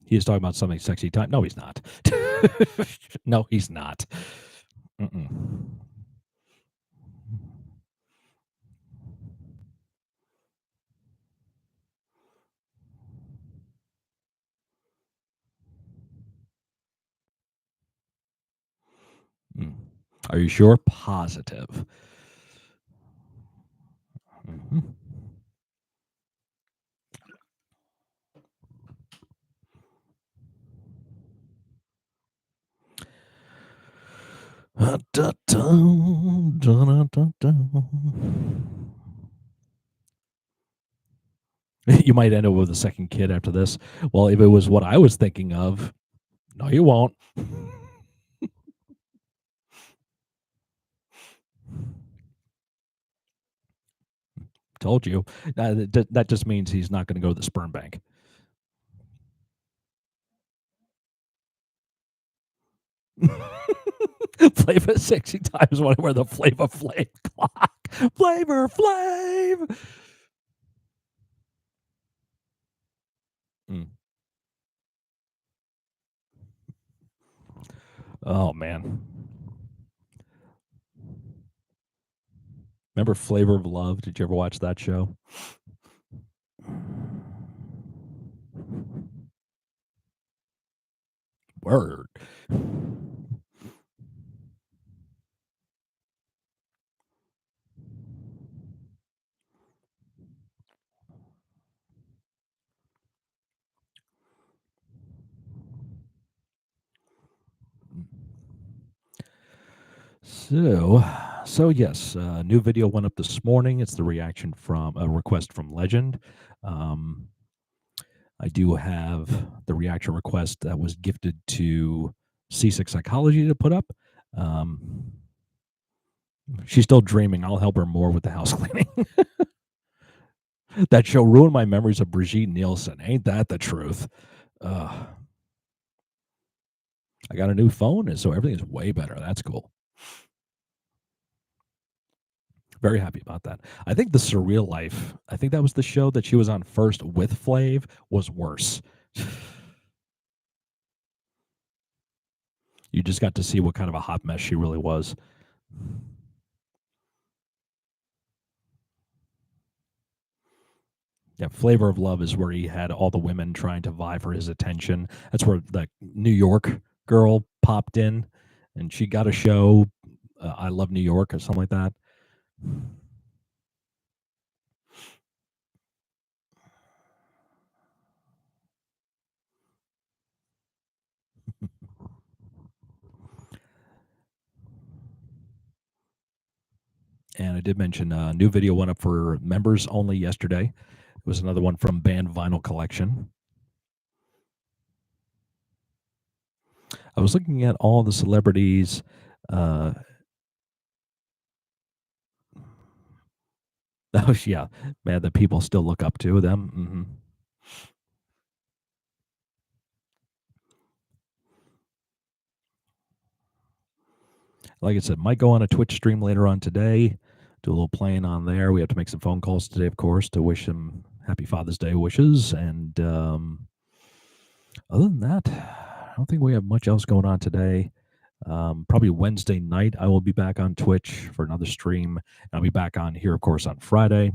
He is talking about something sexy time. No, he's not. No, he's not. Mm-mm. Mm. Are you sure? Positive. Mhm. You might end up with a second kid after this. Well, if it was what I was thinking of, no, you won't. Told you. That just means he's not going to go to the sperm bank. Flavor 60 times one where the Flavor Flav clock. Flavor Flav. Mm. Oh man. Remember Flavor of Love? Did you ever watch that show? Word. So, so yes, new video went up this morning. It's the reaction from a request from Legend. Um, I do have the reaction request that was gifted to C6 Psychology to put up. Um, she's still dreaming. I'll help her more with the house cleaning. That show ruined my memories of Brigitte Nielsen. Ain't that the truth? I got a new phone, and so everything is way better. That's cool. Very happy about that. I think the Surreal Life, I think that was the show that she was on first with Flav, was worse. You just got to see what kind of a hot mess she really was. Yeah, Flavor of Love is where he had all the women trying to vie for his attention. That's where the New York girl popped in, and she got a show, I Love New York or something like that. And I did mention a new video went up for members only yesterday. It was another one from Band Vinyl Collection. I was looking at all the celebrities. Uh, oh yeah, man, that people still look up to them. Like I said, might go on a Twitch stream later on today. Do a little playing on there. We have to make some phone calls today, of course, to wish him happy Father's Day wishes. And other than that, I don't think we have much else going on today. Probably Wednesday night, I will be back on Twitch for another stream. I'll be back on here, of course, on Friday.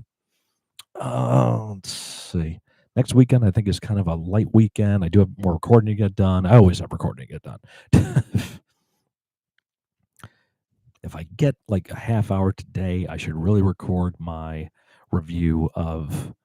Let's see. Next weekend, I think, is kind of a light weekend. I do have more recording to get done. I always have recording to get done. If I get like a half hour today, I should really record my review of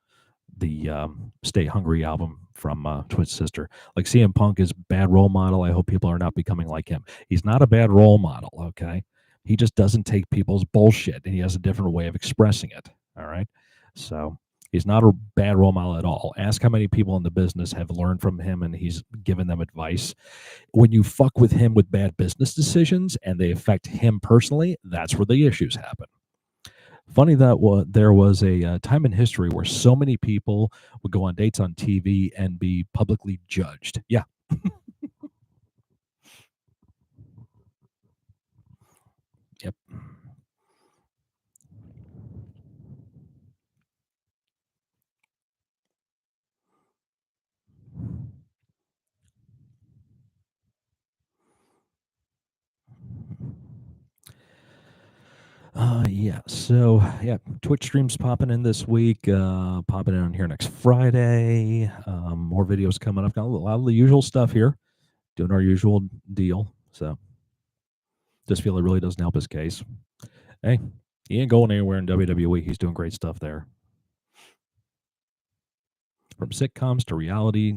the Stay Hungry album from Twisted Sister. Like CM Punk is bad role model. I hope people are not becoming like him. He's not a bad role model, okay? He just doesn't take people's bullshit, and he has a different way of expressing it. All right, so he's not a bad role model at all. Ask how many people in the business have learned from him, and he's given them advice. When you fuck with him with bad business decisions and they affect him personally, that's where the issues happen. Funny that there was a time in history where so many people would go on dates on TV and be publicly judged. Yeah. Yep. Yeah. So yeah, Twitch streams popping in this week. Popping in on here next Friday. More videos coming up. Got a lot of the usual stuff here. Doing our usual deal. So just feel it really doesn't help his case. Hey, he ain't going anywhere in WWE. He's doing great stuff there. From sitcoms to reality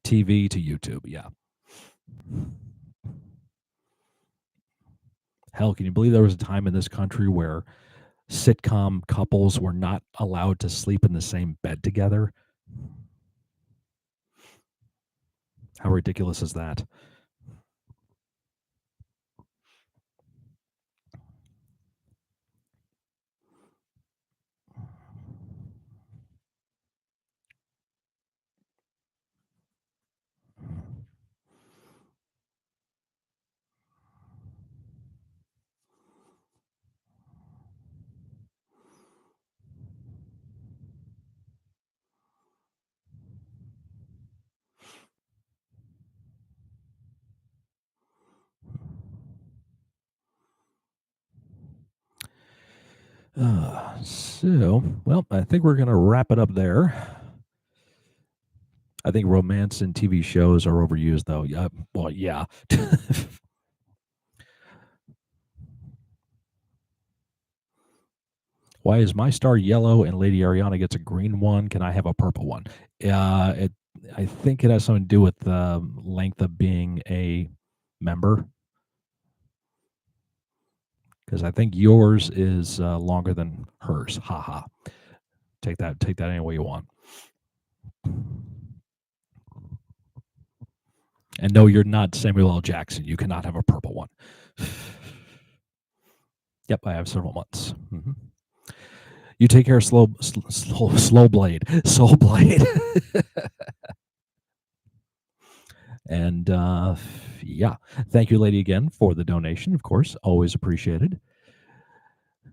TV to YouTube. Yeah. Hell, can you believe there was a time in this country where sitcom couples were not allowed to sleep in the same bed together? How ridiculous is that? So, well, I think we're going to wrap it up there. I think romance in TV shows are overused, though. Yeah, well, yeah. Why is my star yellow and Lady Ariana gets a green one? Can I have a purple one? It. I think it has something to do with the length of being a member, because I think yours is longer than hers. Ha ha. Take that. Take that any way you want. And no, you're not Samuel L. Jackson. You cannot have a purple one. Yep, I have several months. You take care of slow blade, soul blade. And yeah, thank you, lady, again for the donation. Of course, always appreciated.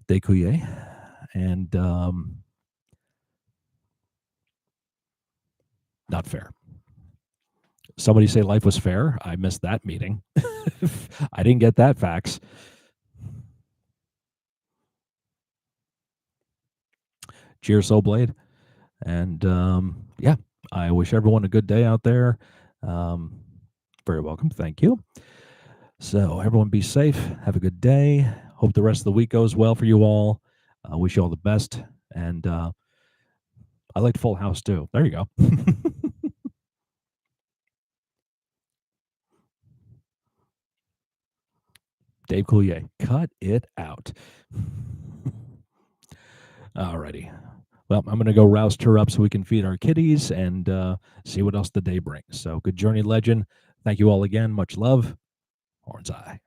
Dekuye. And not fair. Somebody say life was fair. I missed that meeting. I didn't get that fax. Cheers, Soul Blade. And yeah, I wish everyone a good day out there. Very welcome. Thank you. So everyone be safe. Have a good day. Hope the rest of the week goes well for you all. Wish you all the best. And I liked Full House too. There you go. Dave Coulier, cut it out. Alrighty. Well, I'm going to go rouse her up so we can feed our kitties and see what else the day brings. So good journey, legend. Thank you all again. Much love. Horn's Eye.